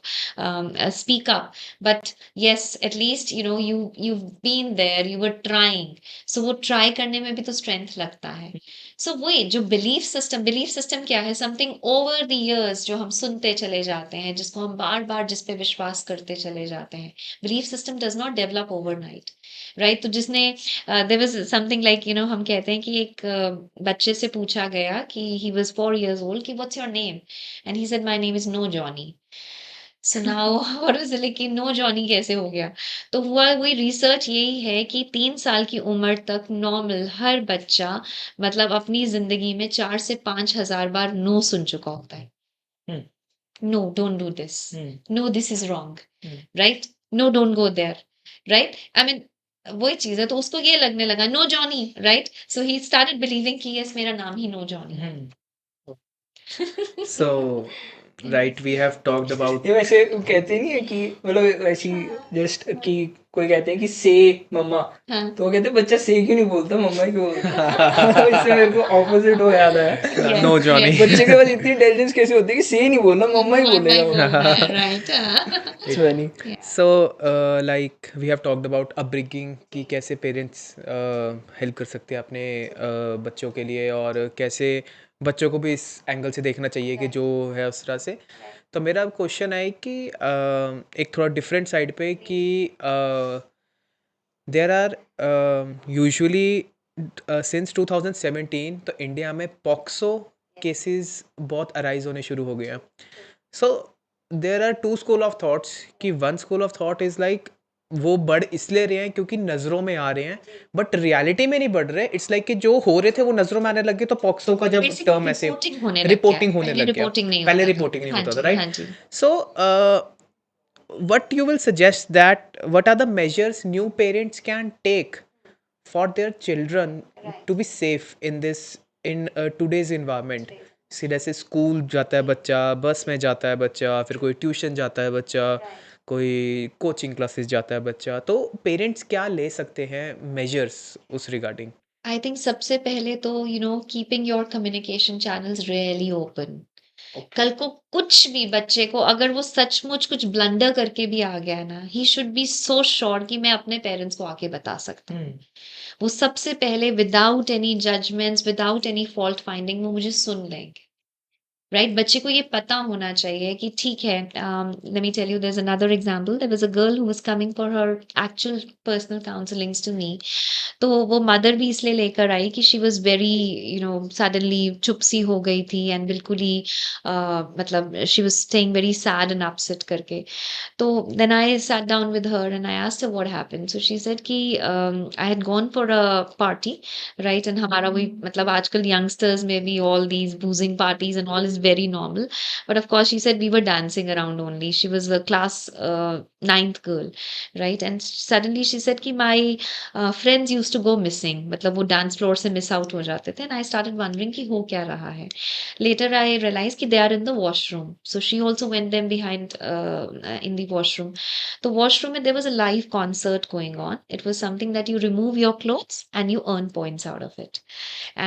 B: speak up, but yes, at least you've been there, you were trying. So वो try करने में भी तो strength लगता है। So वही जो belief system क्या है? Something over the years जो हम सुनते चले जाते हैं, जिसको हम बार बार जिस पे विश्वास करते चले जाते हैं। Belief system does not develop overnight, right? तो जिसने देयर वाज समथिंग लाइक, हम कहते हैं कि एक बच्चे से पूछा गया कि ही वाज 4 इयर्स ओल्ड कि what's your name, and he said my name is no Johnny. So now what was like कि नो जॉनी कैसे हो गया? तो हुआ वही, रिसर्च यही है कि 3 साल की उम्र तक नॉर्मल हर बच्चा मतलब अपनी जिंदगी में 4 से 5,000 बार नो सुन चुका होता है। No, don't do this, no this is wrong, right, no don't go there, right? I mean वही चीज है, तो उसको ये लगने लगा no Johnny, right? So he started believing कि यस, मेरा नाम ही नो जॉनी है।
C: So, right, we have talked about
A: ये वैसे कहते नहीं है कि मतलब वैसी जस्ट कि कोई कहते हैं कि से मम्मा,
B: हाँ।
A: तो वो कहते हैं बच्चा से क्यों नहीं बोलता, मम्मा क्यों बोलता। इससे मेरे को ऑपोजिट हो याद आया।
B: Yes,
C: No Johnny।
B: yes.
A: बच्चे के पास इतनी इंटेलिजेंस कैसे होती है कि से नहीं बोलना, मम्मा ही
B: मम्मा ही
A: बोलेगा।
B: बोलना है, right?
A: It's funny.
C: So, like we have talked about upbringing कि कैसे पेरेंट्स हेल्प कर सकते हैं अपने बच्चों के लिए, और कैसे बच्चों को भी इस एंगल से देखना चाहिए कि जो है उस तरह से। तो मेरा क्वेश्चन है कि एक थोड़ा डिफरेंट साइड पे कि देयर आर यूजुअली सिंस 2017 तो इंडिया में पॉक्सो केसेस बहुत अराइज होने शुरू हो गए हैं। So there are two school of thoughts कि one school of thought is like वो बढ़ इसलिए रहे हैं क्योंकि नज़रों में आ रहे हैं, बट रियलिटी में नहीं बढ़ रहे। इट्स लाइक कि जो हो रहे थे वो नज़रों में आने लगे, तो पॉक्सो का जब टर्म ऐसे
B: रिपोर्टिंग होने लग गया,
C: रिपोर्टिंग होने
B: पहले
C: लग गया,
B: रिपोर्टिंग नहीं
C: पहले
B: होता था।
C: रिपोर्टिंग नहीं
B: हाँ
C: होता था,
B: जी,
C: राइट?
B: हाँ जी।
C: So, what you will suggest that what are the measures new parents can take for their children to be safe in this in today's environment? सीधे से स्कूल जाता है बच्चा, बस में जाता है बच्चा, फिर कोई ट्यूशन जाता है बच्चा, कोई कोचिंग क्लासेस जाता है बच्चा, तो पेरेंट्स क्या ले सकते हैं मेजर्स उस रिगार्डिंग?
B: आई थिंक सबसे पहले तो keeping your communication channels really open, कल को कुछ भी बच्चे को अगर वो सचमुच कुछ ब्लंडर करके भी आ गया ना, he should be so sure कि मैं अपने पेरेंट्स को आके बता सकता हूँ। वो सबसे पहले without any judgments, without any fault finding वो मुझे सुन लेंगे। राइट, बच्चे को ये पता होना चाहिए कि ठीक है। Let me tell you, there is another example. There was a girl who was coming for her actual personal counsellings to me. तो वो मदर भी इसलिए लेकर आई कि शी वाज वेरी सडनली चुप सी हो गई थी एंड बिल्कुल ही मतलब she was staying very sad and upset करके। तो then I sat down with her and I asked her what happened. So she said कि I had gone for a party, right? And हमारा वही मतलब आजकल youngsters में भी all these boozing parties and all is very normal. But of course she said we were dancing around only. She was a class ninth girl, right? And suddenly she said कि my friends used to go missing. मतलब वो dance floor से miss out हो जाते थे. And I started wondering कि हो क्या रहा है. Later, I realized that they are in the washroom. So she also went them behind in the washroom. The washroom, there was a live concert going on. It was something that you remove your clothes and you earn points out of it.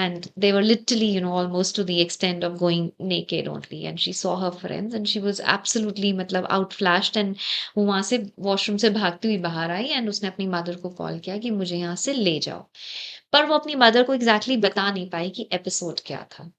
B: And they were literally, almost to the extent of going naked only. And she saw her friends and she was absolutely मतलब outflashed and वो वहां से वॉशरूम से भागती हुई बाहर आई एंड उसने अपनी मदर को कॉल किया कि मुझे यहाँ से ले जाओ। पर वो अपनी मदर को एग्जैक्टली बता नहीं पाई कि एपिसोड क्या था।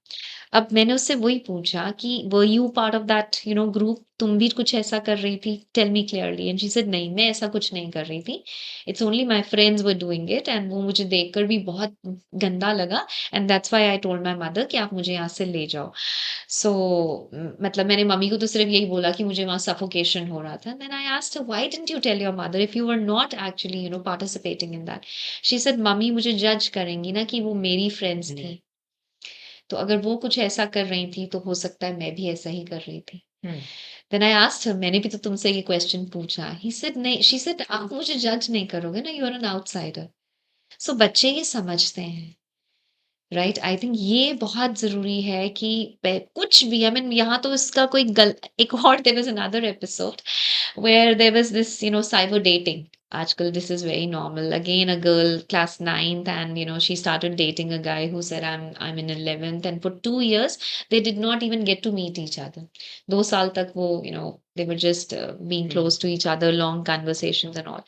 B: अब मैंने उससे वही पूछा कि were you part of that group, तुम भी कुछ ऐसा कर रही थी, tell me clearly. And she said नहीं, मैं ऐसा कुछ नहीं कर रही थी, it's only my friends were doing it and वो मुझे देखकर भी बहुत गंदा लगा and that's why I told my mother कि आप मुझे यहाँ से ले जाओ। सो मतलब मैंने मम्मी को तो सिर्फ यही बोला कि मुझे वहाँ सफोकेशन हो रहा था। Then I asked her why didn't you tell your mother if you were not actually participating in that. She said mummy मुझे जज करेंगी ना कि वो मेरी फ्रेंड्स थी, तो अगर वो कुछ ऐसा कर रही थी तो हो सकता है मैं भी ऐसा ही कर रही थी। देन आई आस्क्ड हर, मैंने भी तो तुमसे ये क्वेश्चन पूछा। ही सेड नहीं, शी सेड आप मुझे जज नहीं करोगे ना, यू आर एन आउटसाइडर। सो बच्चे ये समझते हैं। राइट, आई थिंक ये बहुत जरूरी है कि कुछ भी, आई मीन यहाँ तो इसका कोई एक और there was another episode where there was this cyber dating. Aajkal this is very normal. Again, a girl class ninth, and she started dating a guy who said I'm in 11th, and for 2 years they did not even get to meet each other. 2 साल तक वो they were just being close to each other, long conversations and all.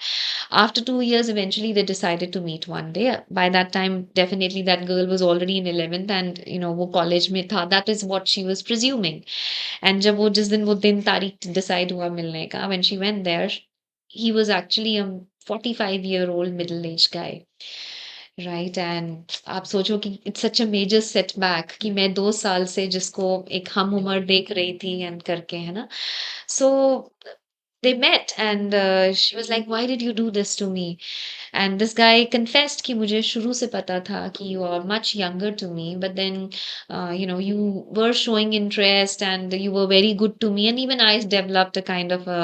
B: After 2 years, eventually they decided to meet one day. By that time, definitely that girl was already in 11th, and वो college में था. That is what she was presuming. And जब वो जिस दिन वो दिन तारीख decide हुआ मिलने का, when she went there, he was actually a 45-year-old middle-aged guy. Right, and आप सोचो कि it's such a major setback कि मैं 2 साल से जिसको एक हम उम्र देख रही थी एंड करके, है ना। सो they met and she was like, why did you do this to me? And this guy confessed कि मुझे शुरू से पता था कि you are much younger to me, but then you were showing interest and you were very good to me, and even I developed a kind of a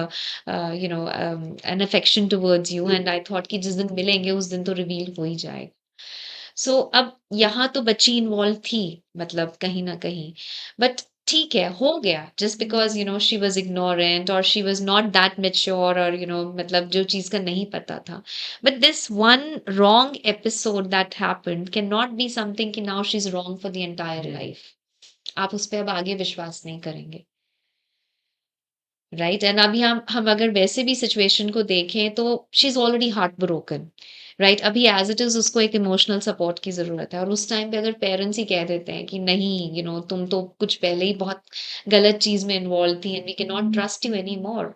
B: an affection towards you, and I thought कि जिस दिन मिलेंगे उस दिन तो reveal हो ही जाएगा। सो अब यहाँ तो बच्ची इन्वॉल्व थी, मतलब कहीं न कहीं। बट ठीक है, हो गया, just because she was ignorant और she was not that mature, और मतलब जो चीज़ का नहीं पता था। But this one wrong episode that happened can not be something कि now she is wrong for the entire life. आप उस पे अब आगे विश्वास नहीं करेंगे। राइट, एंड अभी हम अगर वैसे भी सिचुएशन को देखें तो she is already heart broken. Right, अभी एज इट इज उसको एक इमोशनल सपोर्ट की जरूरत है, और उस टाइम पे अगर पेरेंट्स ही कह देते हैं कि नहीं, तुम तो कुछ पहले ही बहुत गलत चीज में इन्वॉल्व थी and we can not trust you any more,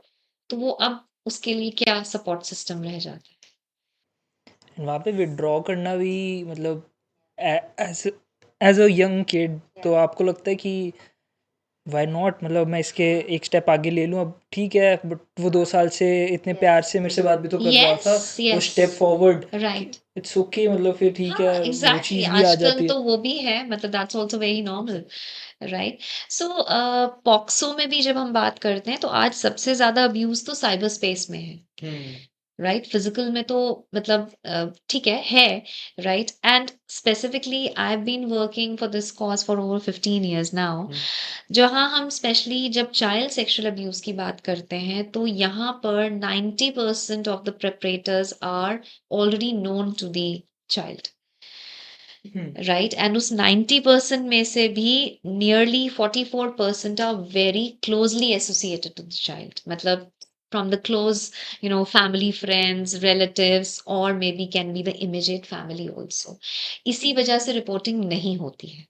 B: तो वो अब उसके लिए क्या सपोर्ट सिस्टम रह जाता है।
A: वहाँ पे विथड्रॉ करना भी मतलब as as a young kid, तो आपको लगता है कि व्हाई नॉट, मतलब मैं इसके एक स्टेप आगे ले लूँ। अब ठीक है, बट वो 2 साल से इतने प्यार से मेरे से बात भी तो कर रहा था,
B: यस,
A: वो
B: yes,
A: step forward,
B: right.
A: It's okay, मतलब फिर ठीक
B: हाँ,
A: है, वो
B: एग्जैक्टली,
A: चीज़ भी आ
B: आजकल
A: जाती है।
B: तो वो भी है, मतलब that's also very normal. Right. So POCSO में भी जब हम बात करते हैं तो आज सबसे ज्यादा अब्यूज तो साइबर स्पेस में है। राइट, फिजिकल में तो मतलब ठीक है। Right, and specifically I have been working for this cause for over 15 years now, जहाँ हम स्पेशली जब चाइल्ड सेक्सुअल अब्यूज की बात करते हैं तो यहाँ पर 90% of the perpetrators are already known to the child. Right and उस 90% में से भी nearly 44% are very closely associated to the child, मतलब from the close, family, friends, relatives, or maybe can be the immediate family also. इसी वजह से रिपोर्टिंग नहीं होती है।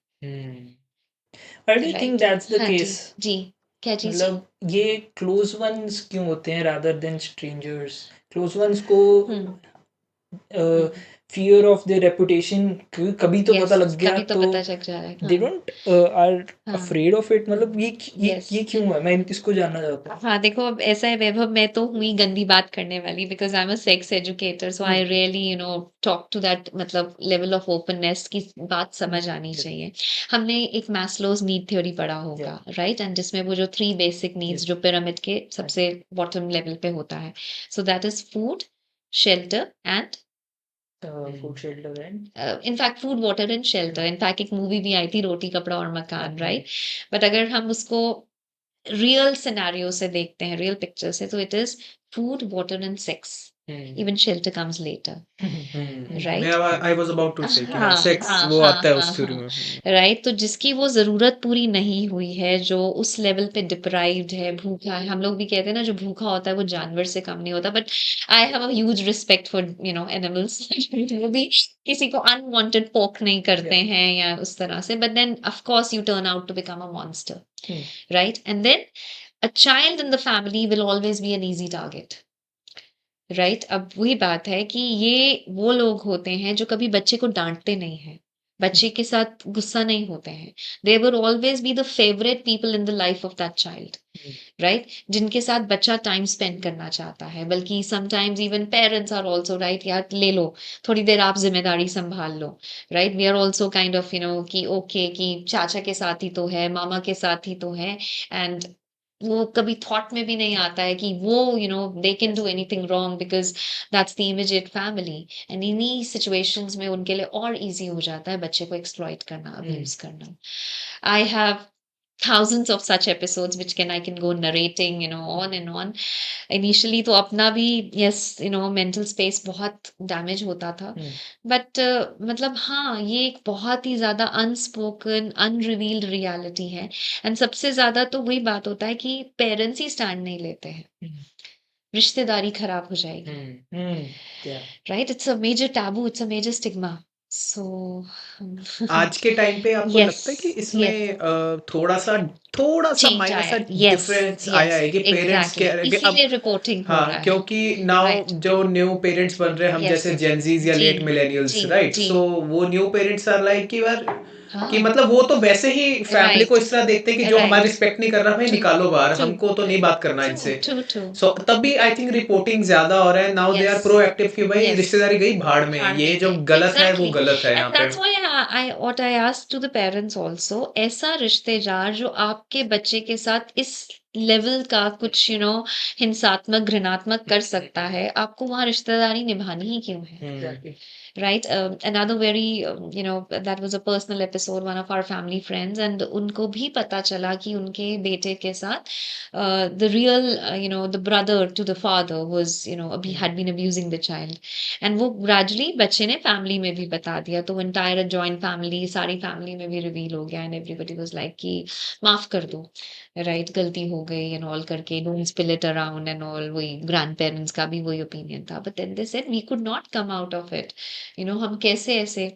A: Why do you think
B: right,
A: that's the
B: हाँ जी
A: case?
B: जी, क्या चीज जी?
A: मतलब ये क्लोज वंस क्यों होते हैं rather than strangers? Close ones को
B: हम्म
A: फियर ऑफ देयर रेपुटेशन कभी तो पता
B: यस,
A: लग गया
B: कभी तो
A: तो
B: पता चल जा रहा है,
A: दे
B: हाँ
A: डोंट आर
B: हाँ
A: अफ्रेड ऑफ इट। मतलब
B: यस।
A: ये क्यों है? मैं इसको जानना चाहता हूँ।
B: हाँ, देखो अब ऐसा है वैभव, मैं तो हुई गंदी बात करने वाली because I am a sex educator, so I really talk to that, मतलब लेवल ऑफ ओपननेस की बात समझ आनी चाहिए। हमने एक मैस्लोज़ नीड थ्योरी पढ़ा होगा, राइट? एंड जिसमें वो जो 3 बेसिक नीड्स जो पिरामिड के सबसे बॉटम लेवल पे होता है। So that is food, shelter and
A: food shelter and
B: in fact food, water and shelter. In fact एक मूवी भी आई थी रोटी, कपड़ा और मकान, राइट? बट अगर हम उसको रियल सिनेरियो से देखते हैं, रियल पिक्चर से, तो it is food, water and sex. Even shelter comes later, right?
C: I was about to say कि हाँ,
B: हाँ
C: सेक्स
B: हाँ
C: वो
B: हाँ
C: आता है
B: हाँ
C: उस थ्योरी
B: हाँ,
C: में।
B: राइट। तो जिसकी वो जरूरत पूरी नहीं हुई है, जो उस लेवल पे डिप्राइव्ड है, भूखा है, हम लोग भी कहते हैं ना जो भूखा होता है वो जानवर से कम नहीं होता, but I have a huge respect for animals. वो भी किसी को अनवांटेड पोक नहीं करते हैं या उस तरह से, but then of course you turn out to become a monster, right? And then a child in the family will always be an easy target, right? अब वही बात है कि ये वो लोग होते हैं जो कभी बच्चे को डांटते नहीं हैं, बच्चे के साथ गुस्सा नहीं होते हैं। They will always be the favourite people in the life of that child, right? जिनके साथ बच्चा टाइम स्पेंड करना चाहता है, बल्कि sometimes even parents are also right, यार ले लो थोड़ी देर आप जिम्मेदारी संभाल लो, right? We are also kind of कि ओके कि चाचा के साथ ही तो है, मामा के साथ ही तो है, एंड वो कभी थॉट में भी नहीं आता है कि वो they can do anything wrong because that's the immediate family. And इन्हीं सिचुएशंस में उनके लिए और इजी हो जाता है बच्चे को एक्सप्लॉइट करना, अब्यूज करना। I have thousands of such episodes which I can go narrating, on and on. Initially तो अपना भी yes, mental space बहुत damage होता था, but मतलब हाँ, ये एक बहुत ही ज्यादा unspoken, unrevealed reality है। एंड सबसे ज्यादा तो वही बात होता है कि पेरेंट्स ही स्टैंड नहीं लेते हैं, रिश्तेदारी खराब हो जाएगी, right? It's a major taboo, it's a major stigma. So
C: आज के टाइम पे आपको
B: यस
C: लगता है कि
B: यस
C: इसमें थोड़ा सा
B: चेंज
C: माइनर
B: आया,
C: सा
B: यस
C: डिफरेंस आया
B: यस
C: है कि पेरेंट्स
B: एग्जैक्टली,
C: के अब
B: इसीलिए रिपोर्टिंग हो
C: हाँ,
B: रहा है,
C: क्योंकि नाउ
B: राइट?
C: जो न्यू पेरेंट्स बन रहे हैं हम
B: यस
C: जैसे जेनजीज या
B: जी
C: लेट मिलेनियल्स,
B: जी
C: राइट?
B: जी,
C: सो वो न्यू पेरेंट्स आर लाइक कि यार कि
B: हाँ
C: मतलब वो तो वैसे ही फैमिली को
B: राइट
C: इस तरह देखते हैं कि जो हमारी
B: राइट,
C: रिस्पेक्ट नहीं कर रहा भाई
B: ट्रू
C: निकालो बाहर,
B: ट्रू
C: हमको तो नहीं बात करना
B: ट्रू
C: इनसे।
B: ट्रू ट्रू,
C: सो तब भी आई थिंक रिपोर्टिंग ज्यादा हो रहा है, now they are
B: yes
C: proactive कि भाई
B: यस,
C: रिश्तेदारी गई भाड़ में,
B: भाड़
C: ये
B: में,
C: जो गलत है वो
B: एग्जैक्टली।
C: गलत है यहाँ
B: एंड
C: पे।
B: That's why I what I asked to the parents also, ऐसा रिश्तेदार जो आपके बच्चे के साथ इस लेवल का कुछ हिंसात्मक, घृणात्मक कर सकता है, आपको वहां रिश्तेदारी निभानी ही क्यों है, right? Another very that was a personal episode, one of our family friends, and उनको भी पता चला कि उनके बेटे के साथ the real the brother to the father was had been abusing the child, and वो gradually बच्चे ने family में भी बता दिया, तो entire joint family, सारी family में भी reveal हो गया, and everybody was like कि माफ कर दो, राइट? गलती हो गई एंड ऑल करके, don't spill it around and all, वही ग्रैंड पेरेंट्स का भी वही ओपिनियन था, but then they said we could not come out of it, हम कैसे ऐसे।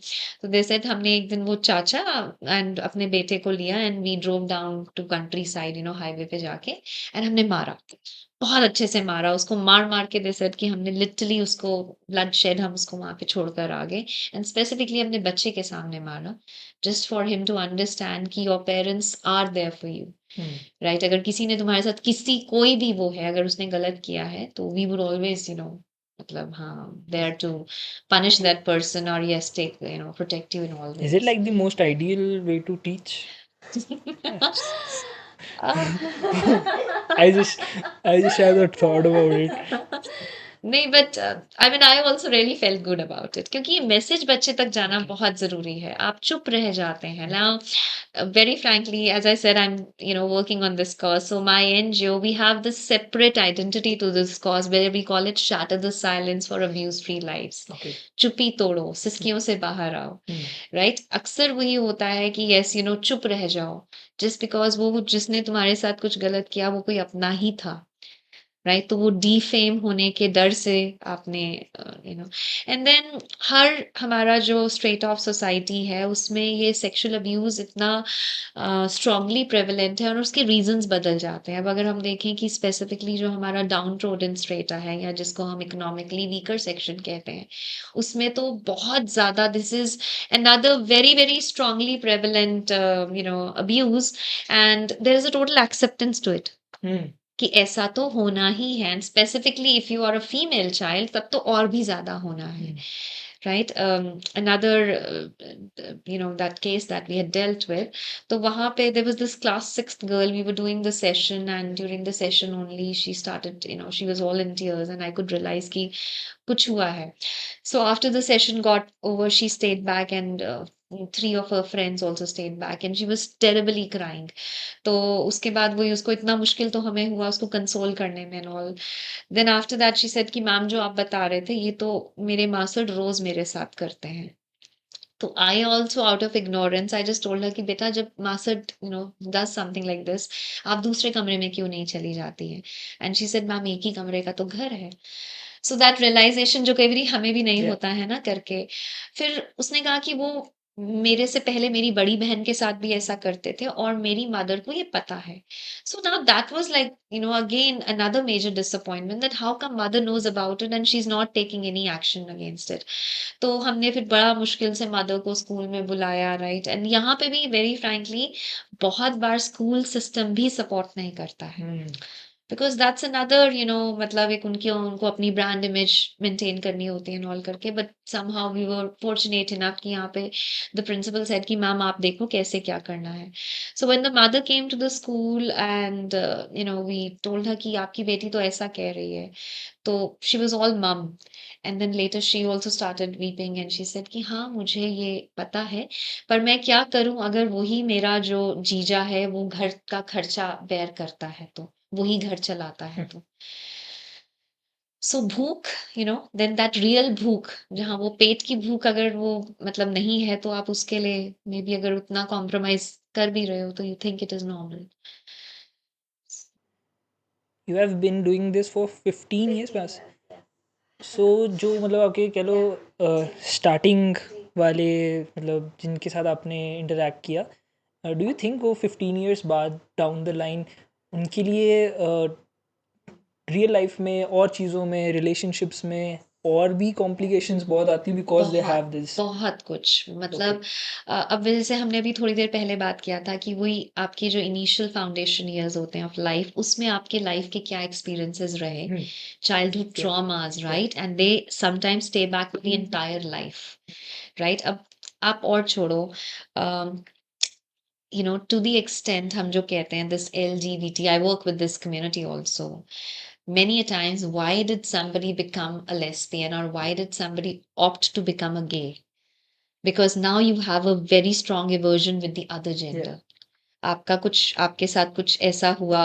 B: तो दे सेड हमने एक दिन वो चाचा एंड अपने बेटे को लिया and we drove down to countryside, highway पे जाके, एंड हमने मारा, बहुत अच्छे से मारा उसको, मार मार के दे सेड कि हमने लिटरली उसको ब्लड शेड, हम उसको वहां पे छोड़कर आ गए, एंड स्पेसिफिकली अपने बच्चे के सामने मारा, just for him to understand कि your parents are there for you, right? अगर किसी ने तुम्हारे साथ कोई भी वो है, अगर उसने गलत किया है, तो वी वुड ऑलवेज मतलब हाँ, there to punish that person, or yes, take protect you in all
A: Is it
B: ways.
A: like the most ideal way to teach?
B: Uh,
A: I just I just had a thought about it.
B: नहीं but I mean I also really felt good about it, क्योंकि ये मैसेज बच्चे तक जाना बहुत जरूरी है। आप चुप रह जाते हैं ना। Very frankly, as I said, I'm working on this cause. So my NGO, we have this separate identity to this cause where we call it Shatter the Silence for Abuse-Free Lives.
A: Okay.
B: चुप्पी तोड़ो, सिस्कियों से बाहर आओ। राइट अक्सर वही होता है कि यस चुप रह जाओ, जस्ट बिकॉज वो जिसने तुम्हारे साथ कुछ गलत किया वो कोई अपना ही था। राइट तो वो डीफेम होने के डर से आपने एंड देन हर हमारा जो स्ट्रेट ऑफ सोसाइटी है उसमें ये सेक्सुअल अब्यूज इतना स्ट्रांगली प्रेवलेंट है और उसके रीजंस बदल जाते हैं। अब अगर हम देखें कि स्पेसिफिकली जो हमारा डाउन ट्रोडन स्ट्रेटा है या जिसको हम इकोनॉमिकली वीकर सेक्शन कहते हैं, उसमें तो बहुत ज्यादा this is another very very strongly prevalent abuse, and there is a total acceptance to it कि ऐसा तो होना ही है। And specifically if you are a female child तब तो और भी ज्यादा होना है। Right another that case that we had dealt with, तो वहां पे there was this class sixth girl, we were doing the session and during the session only she started she was all in tears and I could realize कि कुछ हुआ है। So after the session got over, she stayed back, and three of her friends also stayed back, and she was terribly crying. तो उसके बाद वही उसको इतना मुश्किल तो हमें हुआ उसको कंसोल करने में and all. Then after that she said कि मैम जो आप बता रहे थे ये तो मेरे मास्टर रोज मेरे साथ करते हैं। तो I also out of ignorance I just told her कि बेटा जब master does something like this आप दूसरे कमरे में क्यों नहीं चली जाती है। एंड शी सेड मैम एक ही कमरे का तो घर है। सो दैट रियलाइजेशन जो कई बार हमें भी नहीं होता है ना करके, फिर उसने कहा कि वो मेरे से पहले मेरी बड़ी बहन के साथ भी ऐसा करते थे और मेरी मदर को ये पता है। So now that was like again another major disappointment that how come mother knows about it and she is not taking any action against it. तो हमने फिर बड़ा मुश्किल से मदर को स्कूल में बुलाया। राइट एंड यहाँ पे भी वेरी फ्रैंकली बहुत बार स्कूल सिस्टम भी सपोर्ट नहीं करता है, बिकॉज दैट्स अनदर मतलब एक उनकी उनको अपनी ब्रांड इमेज मेंटेन करनी होती है एंड ऑल करके। But somehow we were fortunate enough कि यहाँ पे द प्रिंसिपल सेड कि मैम आप देखो कैसे क्या करना है। So when the mother came to the school and we told her कि आपकी बेटी तो ऐसा कह रही है, तो she was all mum and then later she also started weeping and she said कि हाँ मुझे ये पता है, पर मैं क्या करूं अगर वही मेरा जो जीजा है वो घर का खर्चा बेयर करता है तो वही घर चलाता है तो। सो भूख देन दैट रियल भूख, जहाँ वो पेट की भूख अगर वो मतलब नहीं है तो आप उसके लिए मे बी अगर उतना कॉम्प्रोमाइज कर भी रहे हो तो you think it is normal.
A: You have been doing this for 15 years बस। सो जो मतलब आपके कह लो स्टार्टिंग वाले मतलब जिनके साथ आपने इंटरेक्ट किया, डू यू थिंक वो 15 इयर्स बाद डाउन द लाइन उनके लिए रियल लाइफ में और चीज़ों में रिलेशनशिप्स में और भी कॉम्प्लिकेशंस बहुत आती बिकॉज दे हैव दिस?
B: बहुत कुछ मतलब अब जैसे हमने अभी थोड़ी देर पहले बात किया था कि वही आपकी जो इनिशियल फाउंडेशन ईयर्स होते हैं ऑफ लाइफ उसमें आपके लाइफ के क्या एक्सपीरियंसेस रहे, childhood traumas, right, and they sometimes stay back the entire life. Right अब आप और छोड़ो to the extent हम जो कहते हैं this LGBT, I work with this community also. Many a times, why did somebody become a lesbian or why did somebody opt to become a gay? Because now you have a very strong aversion with the other gender. आपका कुछ आपके साथ कुछ ऐसा हुआ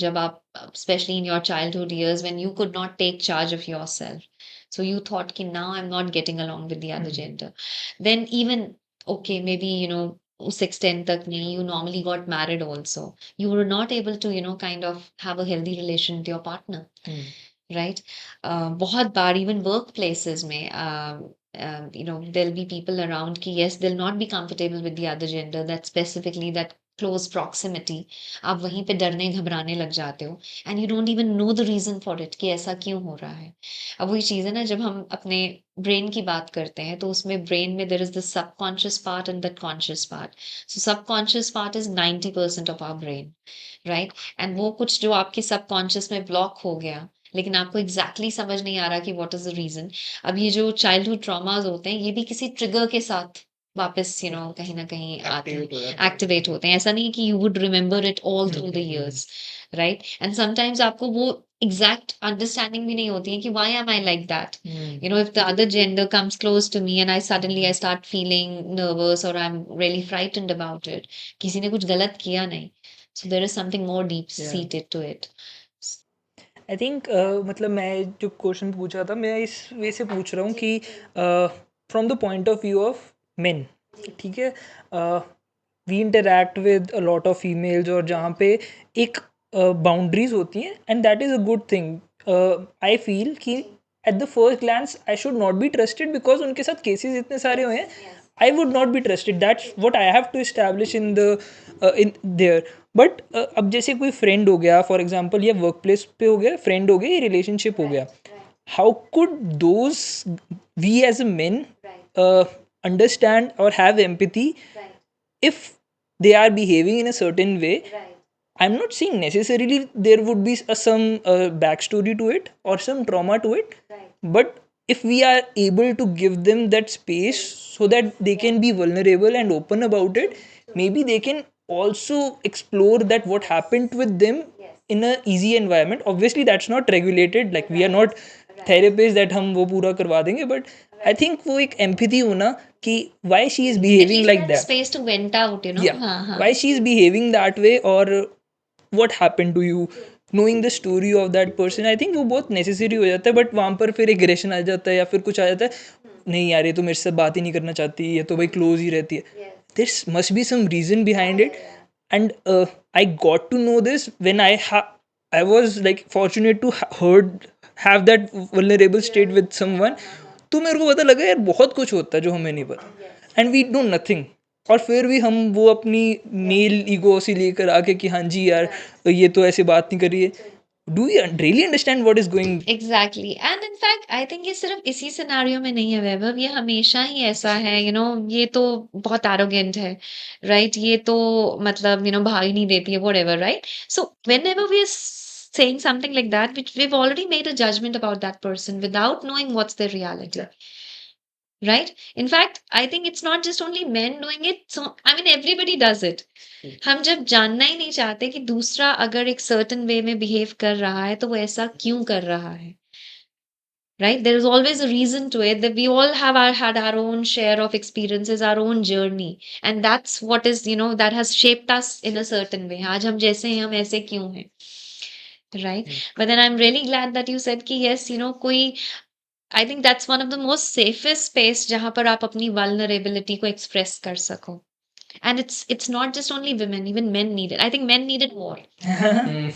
B: जब आप especially in your childhood years when you could not take charge of yourself, so you thought कि now I'm not getting along with the other gender, then even okay maybe उस extent तक नहीं, you normally got married also, you were not able to kind of have a healthy relation with your partner, right? बहुत बार even workplaces में there'll be people around ki yes they'll not be comfortable with the other gender, that specifically that close proximity, आप वहीं पे डरने घबराने लग जाते हो and you don't even know the reason for it कि ऐसा क्यों हो रहा है। अब वही चीज़ है ना, जब हम अपने ब्रेन की बात करते हैं तो उसमें ब्रेन में there is the subconscious part and that conscious part, so subconscious part is 90% of our brain, right? and वो कुछ जो आपके सबकॉन्शियस में ब्लॉक हो गया लेकिन आपको एग्जैक्टली समझ नहीं आ रहा कि व्हाट इज द रीजन। अब ये जो चाइल्डहुड ट्रॉमास होते हैं ये भी किसी ट्रिगर के साथ वापस कहीं ना कहीं आते हैं, एक्टिवेट होते हैं। ऐसा नहीं कि you would remember it all through the years, right? And sometimes आपको वो एग्जैक्ट अंडरस्टैंडिंग भी नहीं होती है कि why am I like that? You know, if the other gender comes close to me and I start feeling nervous or I'm really frightened about it, किसी ने कुछ गलत किया नहीं. So there is something more deep
A: Yeah.
B: seated to it.
A: I think मतलब मैं जो क्वेश्चन पूछ रहा था मैं इस वे से पूछ रहा हूँ कि from the point of view of men, ठीक है, we interact with a lot of females और जहाँ पे एक बाउंड्रीज होती हैं and that is a good thing. I feel कि at the first glance I should not be trusted because उनके साथ केसेस इतने सारे हुए हैं. I would not be trusted. That's what I have to establish in the in there. But अब जैसे कोई फ्रेंड हो गया फॉर एग्जांपल, या वर्क प्लेस पे हो गया, फ्रेंड हो गया, या रिलेशनशिप हो गया, how could those we as a men understand और have empathy if they are behaving in a certain way? I'm not saying necessarily there would be some backstory to it or some trauma to it, but if we are able to give them that space so that they can be vulnerable and open about it, maybe they can also explore that what happened with them in a easy environment. Obviously that's not regulated, like we are not therapists that हम वो पूरा करवा देंगे, but I think वो एक empathy होना कि why she is
B: At
A: behaving
B: least
A: like
B: that
A: that.
B: space to vent out, you know.
A: Yeah,
B: हाँ हाँ.
A: why she is behaving that way or what happened to you, knowing the story of that person. I think वो बहुत necessary हो जाता है, but वहाँ पर फिर aggression आ जाता है या फिर कुछ आ जाता है, नहीं यार ये तो मेरे से बात ही नहीं करना चाहती, ये तो भाई क्लोज ही रहती है. There must be some reason behind it, and I got to know this when I was like fortunate to have that vulnerable state with someone. तो मेरे को पता लगा यार बहुत कुछ होता है जो हमें नहीं पता, एंड वी डू नथिंग. और फिर भी हम वो अपनी मेल ईगो से लेकर आके कि हाँ जी यार ये तो ऐसे बात नहीं करिए. Do you really understand what is going?
B: Exactly and in fact I think ये सिर्फ इसी सिनारियो में नहीं है वैभव, ये हमेशा ही ऐसा है. यू नो, ये तो बहुत एरोगेंट है, राइट? ये तो मतलब भाग ही नहीं देती है, whatever, right? So whenever we are saying something like that, which we've already made a judgment about that person without knowing what's their reality, right? In fact, I think it's not just only men doing it. So I mean everybody does it. हम जब जानना ही नहीं चाहते कि दूसरा अगर एक सर्टेन वे में बिहेव कर रहा है तो वो ऐसा क्यों कर रहा है, right? There is always a reason to it, that we all have had our own share of experiences, our own journey, and that's what is, that has shaped us in a certain way. आज हम जैसे हैं हम ऐसे क्यों हैं, right? But then I'm really glad that you said कि yes, कोई, I think that's one of the most safest space जहाँ पर आप अपनी vulnerability को express कर सको. And it's not just only women, even men need it. I think men need it more.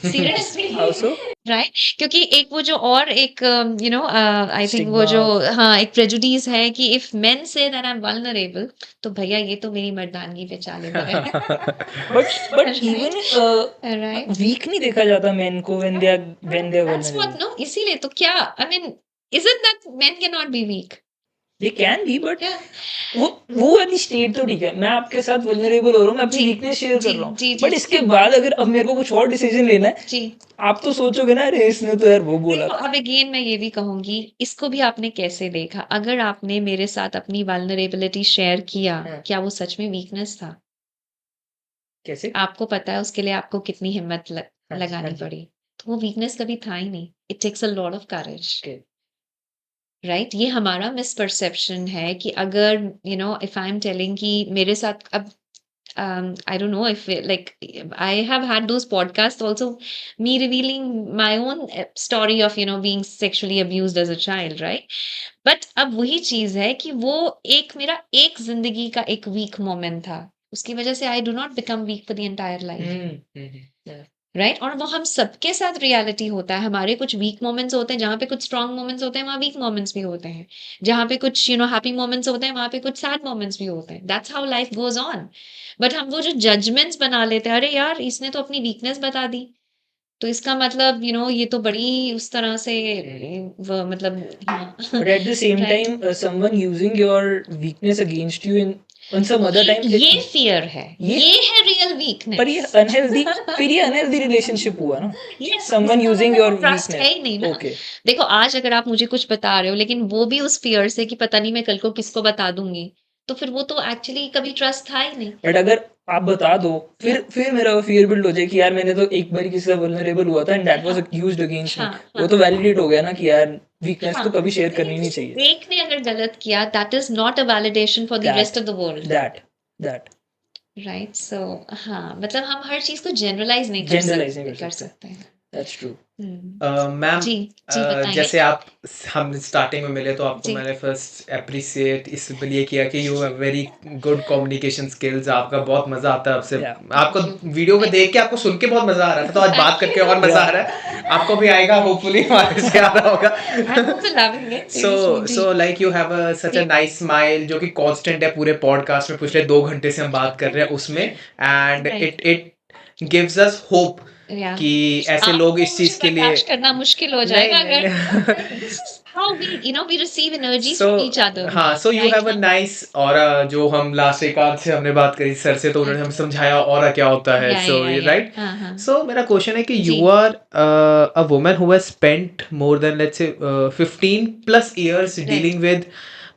B: Seriously.
A: How so?
B: Right? क्योंकि एक वो जो और एक I think वो
A: Stigma
B: जो
A: of-
B: हाँ एक prejudice है कि if men say that I'm vulnerable, तो भैया ये तो मेरी मर्दानगी पे चाले है.
A: but even
B: Right?
A: weak नहीं देखा जाता men को when they are
B: That's
A: vulnerable.
B: what, no? इसीलिए तो क्या, I mean, isn't that men cannot be weak?
A: They can be, but
B: Yeah.
A: वो वाली स्टेट तो ठीक है, मैं आपके साथ वल्नरेबल हो रहा हूँ, मैं अपनी
B: जी,
A: वीकनेस शेयर
B: जी,
A: कर रहा हूँ,
B: जी, जी,
A: बट
B: जी।
A: इसके बाद अगर अब मेरे को कुछ और डिसीजन लेना है,
B: जी।
A: आप तो सोचोगे ना अरे इसने तो यार वो बोला
B: देखो,
A: था.
B: अब अगेन मैं ये भी कहूंगी, इसको भी आपने कैसे देखा? अगर आपने मेरे साथ अपनी वल्नरेबिलिटी शेयर किया,
A: हाँ.
B: क्या वो सच में वीकनेस था?
A: कैसे?
B: आपको पता है उसके लिए आपको कितनी हिम्मत
A: हाँ,
B: लगानी
A: हाँ जी.
B: पड़ी. तो वो वीकनेस कभी था ही नहीं. It takes a lot of courage,
A: Okay.
B: Right? ये हमारा मिसपरसेप्शन है कि अगर इफ आई एम टेलिंग कि मेरे साथ अब I don't know if like I have had those podcasts also, me revealing my own story of being sexually abused as a child, right? But अब वही चीज है कि वो एक मेरा एक जिंदगी का एक वीक मोमेंट था, उसकी वजह से I do not become weak for the entire life.
A: Yeah.
B: Right? और वो हम सबके साथ रियलिटी होता है. हमारे कुछ वीक मोमेंट्स होते हैं, जहाँ पे कुछ स्ट्रॉन्ग मोमेंट्स होते हैं वहाँ वीक मोमेंट्स भी होते हैं. जहाँ पे कुछ हैप्पी मोमेंट्स होते हैं वहाँ पे कुछ सैड मोमेंट्स भी होते हैं. That's how life goes on. But हम वो जो जजमेंट्स बना लेते हैं, अरे यार इसने तो अपनी वीकनेस बता दी, तो इसका मतलब ये तो बड़ी उस तरह से मतलब हाँ.
A: But at the same
B: Right.
A: time, someone using your weakness against you in on some other time,
B: ये फियर है,
A: ये-
B: ये है रियल
A: पर ये
B: वीकनेस.
A: अनहेल्दी, फिर ये अनहेल्दी रिलेशनशिप हुआ ना.
B: Yes,
A: Someone
B: इसका
A: using
B: मतलब
A: your
B: ट्रस्ट
A: weakness.
B: है ही नहीं ना.
A: Okay.
B: देखो आज अगर आप मुझे कुछ बता रहे हो लेकिन वो भी उस फियर से कि पता नहीं मैं कल को किसको बता दूंगी, तो फिर वो तो एक्चुअली कभी ट्रस्ट था ही नहीं.
A: बट अगर आप बता दो, फिर मेरा वो फियर बिल्ड हो जाए कि यार मैंने तो एक बार किसी से वल्नरेबल हुआ था and that was accused against me,
B: हाँ
A: वो
B: हाँ
A: तो वैलिडेट हो गया ना कि यार वीकनेस तो
B: हाँ
A: कभी शेयर करनी नहीं चाहिए।
B: एक ने अगर गलत किया that is not a validation for the rest
A: that
B: of the world,
A: that
B: right? So हाँ, मतलब हम हर चीज को जनरलाइज नहीं
A: जनरलाइज नहीं
B: कर
A: कर सकते,
B: सकते हैं।
A: That's true.
C: मैम,
B: जी जी बताइए।
C: जैसे आप हम स्टार्टिंग में मिले तो आपको
B: जी
C: मैंने फर्स्ट अप्रिसिएट इसलिए किया कि you have very good communication skills, आपका बहुत मज़ा आता है आपसे,
A: या
C: आपको
B: थैंक यू।
C: वीडियो में देख के आपको सुन के बहुत मज़ा आ रहा था, तो आज बात करके और मज़ा आ रहा है, आपको भी आएगा होपफुली, हमारे से आ रहा होगा।
B: I'm also loving it,
C: so
B: seriously, जी
C: so like you have such a
B: जी
C: नाइस स्माइल जो कि कांस्टेंट है पूरे पॉडकास्ट में, पिछले 2 घंटे से हम बात कर रहे हैं उसमें, and
B: right
C: it gives us hope
B: या
C: कि ऐसे लोग
B: आपको
C: इस
B: मुझे
C: चीज़ के लिए
B: बर्दाश्त करना मुश्किल हो
C: नहीं
B: जाएगा
C: नहीं
B: अगर
C: नहीं
B: this is how we receive energies
C: so
B: from each other,
C: हाँ, so you
B: right?
C: Have a nice aura, जो हम लास्ट एक आध से हमने बात करी सर से, तो उन्होंने हमें समझाया ऑरा क्या होता है, सो
B: या
C: राइट।
B: हाँ हाँ
C: सो मेरा क्वेश्चन है कि
B: ji
C: you are a woman who has spent more than let's say 15+ years
B: right
C: dealing with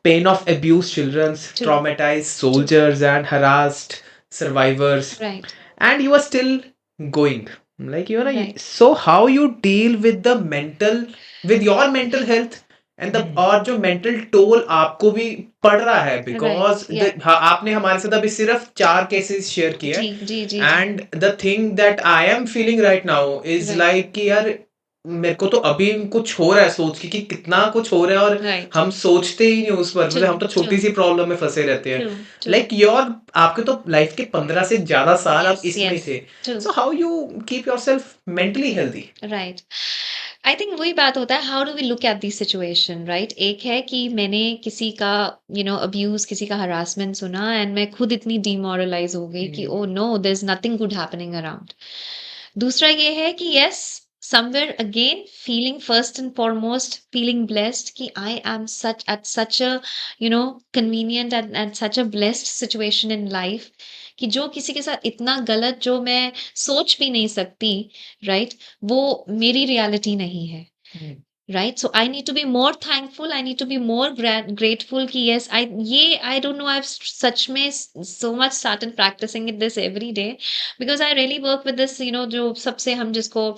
C: pain of abused children,
B: true
C: traumatized soldiers, and harassed survivors,
B: right
C: and you are still going. Like, you know,
B: right
C: so how you deal with the mental, with your mental health and the और जो mental toll आपको भी पड़ रहा है,
B: राइट
C: because
B: या
C: the हाँ, आपने हमारे साथ अभी सिर्फ 4 cases शेयर किए
B: जी
C: हैं,
B: जी जी जी
C: and the thing that I am feeling right now is
B: right
C: like कि यार मेरे को तो अभी कुछ हो रहा है सोच के कि कितना कुछ हो रहा है, और
B: राइट
C: हम सोचते ही नहीं उस पर,
B: ट्रू
C: मतलब हम तो
B: ट्रू
C: छोटी सी प्रॉब्लम में फंसे रहते हैं।
B: ट्रू ट्रू
C: लाइक योर आपके तो लाइफ के 15 से ज्यादा साल आप
B: यस
C: इसमें ही
B: यस
C: थे,
B: true
C: so how you keep yourself mentally healthy?
B: Right I think वही बात होता है, how do we look at this situation, right? एक है कि मैंने किसी का अब्यूज, किसी का हरासमेंट सुना एंड मैं खुद इतनी डिमोरलाइज हो गई कि oh no, there is nothing good happening around. दूसरा ये है कि yes, somewhere again feeling first and foremost feeling blessed कि I am such at such a convenient and such a blessed situation in life कि जो किसी के साथ इतना गलत, जो मैं सोच भी नहीं सकती, राइट, वो मेरी रियलिटी नहीं है, right? So I need to be more thankful, I need to be more grateful कि yes I don't know, I सच में so much started practicing it this every day because I really work with this, जो सबसे हम जिसको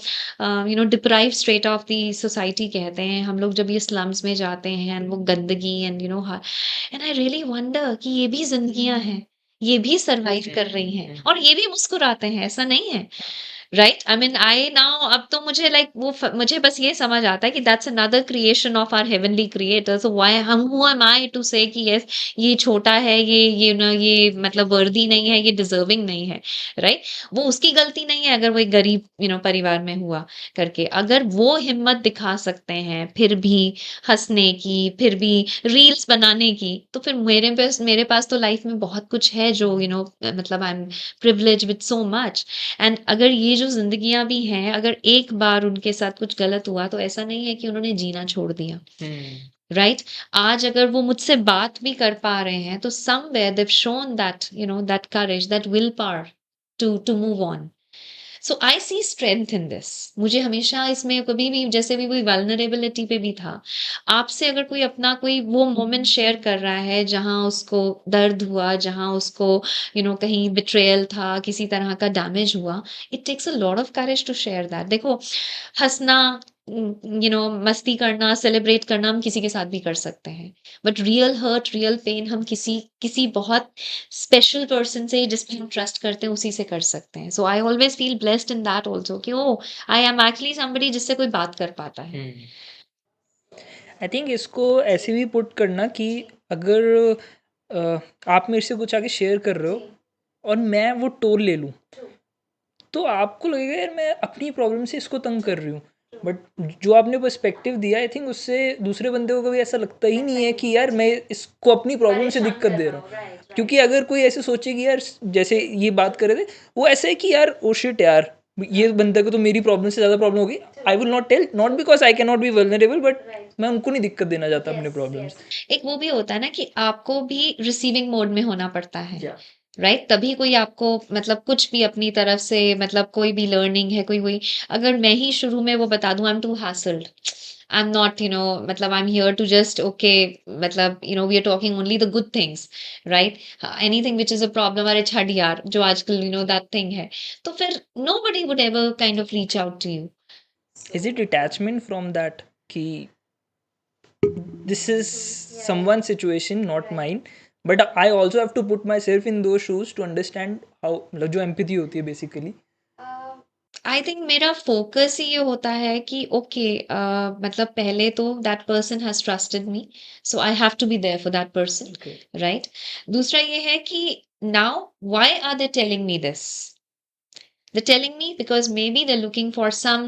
B: deprive strata of the society कहते हैं, हम लोग जब ये स्लम्स में जाते हैं एंड वो गंदगी and and I really wonder कि ये भी जिंदगियां हैं, ये भी सरवाइव कर रही हैं और ये भी मुस्कुराते हैं, ऐसा नहीं है, right? I mean I now अब तो मुझे मुझे बस ये समझ आता है कि that's another creation of our heavenly creator, so why हम who am I to say कि यस ये छोटा है, ये मतलब वर्दी नहीं है, ये डिजर्विंग नहीं है, राइट? वो उसकी गलती नहीं है अगर वो एक गरीब परिवार में हुआ करके, अगर वो हिम्मत दिखा सकते हैं फिर भी हंसने की, फिर भी रील्स बनाने की, तो फिर मेरे पास तो लाइफ में बहुत कुछ है जो मतलब I am privilege with so much. And अगर ये जो जिंदगियां भी हैं, अगर एक बार उनके साथ कुछ गलत हुआ तो ऐसा नहीं है कि उन्होंने जीना छोड़ दिया, राइट? आज अगर वो मुझसे बात भी कर पा रहे हैं तो somewhere they've shown that courage, that willpower to move on. So I see strength in this. मुझे हमेशा इसमें कभी भी, जैसे भी कोई वल्नरेबिलिटी पे भी था, आपसे अगर कोई अपना कोई वो मोमेंट शेयर कर रहा है जहां उसको दर्द हुआ, जहां उसको कहीं बिट्रेयल था, किसी तरह का डैमेज हुआ, it takes a lot of courage to share that. देखो, हंसना, मस्ती करना, सेलिब्रेट करना हम किसी के साथ भी कर सकते हैं, but real hurt, real pain हम किसी किसी बहुत स्पेशल पर्सन से, जिस पे हम ट्रस्ट करते हैं, उसी से कर सकते हैं। So I always feel blessed in that also कि oh, I am actually somebody जिससे कोई बात कर पाता है।
A: आई थिंक इसको ऐसे भी पुट करना कि अगर आप मेरे से कुछ आगे शेयर कर रहे हो और मैं वो टोल ले लूँ, तो आपको लगेगा यार मैं अपनी प्रॉब्लम से इसको तंग कर रही हूँ, बट जो आपने पर्सपेक्टिव दिया, आई थिंक उससे दूसरे बंदे को कभी ऐसा लगता ही नहीं है कि यार मैं इसको अपनी प्रॉब्लम से दिक्कत दे रहा हूँ। क्योंकि अगर कोई ऐसे सोचे कि यार, जैसे ये बात कर रहे थे, वो ऐसे है कि यार ओ शिट यार, ये बंदे को तो मेरी प्रॉब्लम से ज़्यादा प्रॉब्लम होगी, I will not tell, not because I can not be vulnerable, but मैं उनको नहीं दिक्कत देना चाहता अपने प्रॉब्लम्स।
B: एक वो भी होता है ना कि आपको भी रिसीविंग मोड में होना पड़ता है, राइट? तभी कोई आपको मतलब कुछ भी अपनी तरफ से, मतलब कोई भी लर्निंग है, कोई अगर मैं ही शुरू में वो बता दूं, I am too hassled, I'm not, matlab I'm here to just, okay, matlab, we are talking only the good things, right? Anything which is a problem, अरे छड़ यार, जो आजकल, that thing है. तो फिर nobody would ever kind of reach out to you.
A: Is it detachment from that कि this is someone's situation, not mine, but I also have to put myself in those shoes to understand how, मतलब जो empathy होती है basically.
B: आई थिंक मेरा फोकस ही ये होता है कि ओके मतलब पहले तो that person has trusted me, so I have to be there for that person,
A: Okay.
B: Right? दूसरा ये है कि now why are they telling me this? They're telling me because maybe they're looking for some,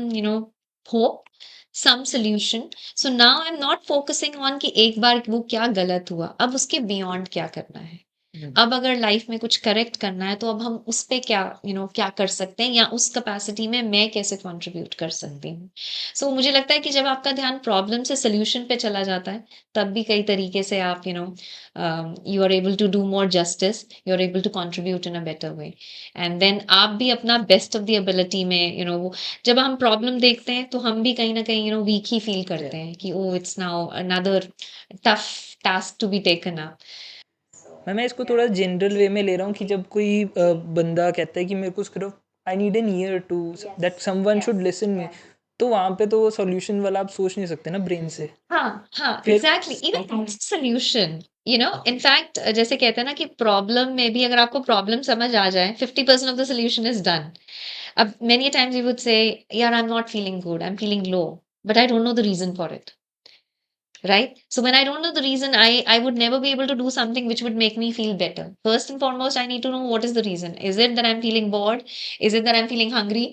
B: hope, some solution. So now I'm not focusing on कि एक बार वो क्या गलत हुआ, अब उसके बियॉन्ड क्या करना है। अब अगर लाइफ में कुछ करेक्ट करना है तो अब हम उस पे क्या क्या कर सकते हैं, या उस कैपेसिटी में मैं कैसे कंट्रीब्यूट कर सकती हूँ। सो मुझे लगता है कि जब आपका ध्यान प्रॉब्लम से सोल्यूशन पे चला जाता है, तब भी कई तरीके से आप you are able to do more justice, you are able to contribute in a better way, and then आप भी अपना बेस्ट ऑफ द एबिलिटी में जब हम प्रॉब्लम देखते हैं तो हम भी कहीं ना कहीं वीक ही फील करते हैं कि oh it's now another tough task to be taken up.
A: मैं इसको थोड़ा जनरल वे में ले रहा हूँ कि जब कोई बंदा कहता है कि मेरे को सिर्फ I need an ear to that someone should listen me, तो वहाँ पे तो सॉल्यूशन वाला आप सोच नहीं सकते ना ब्रेन से।
B: हाँ,
A: फिर
B: exactly, even that's solution, in fact जैसे कहते हैं ना कि प्रॉब्लम में भी अगर आपको प्रॉब्लम समझ आ जाए, 50% of the solution is done. अब many times you would say, यार I am not feeling good, I am feeling low, but I don't know the reason for it. Right? So when I don't know the reason, I would never be able to do something which would make me feel better. First and foremost, I need to know what is the reason. Is it that I'm feeling bored? Is it that I'm feeling hungry?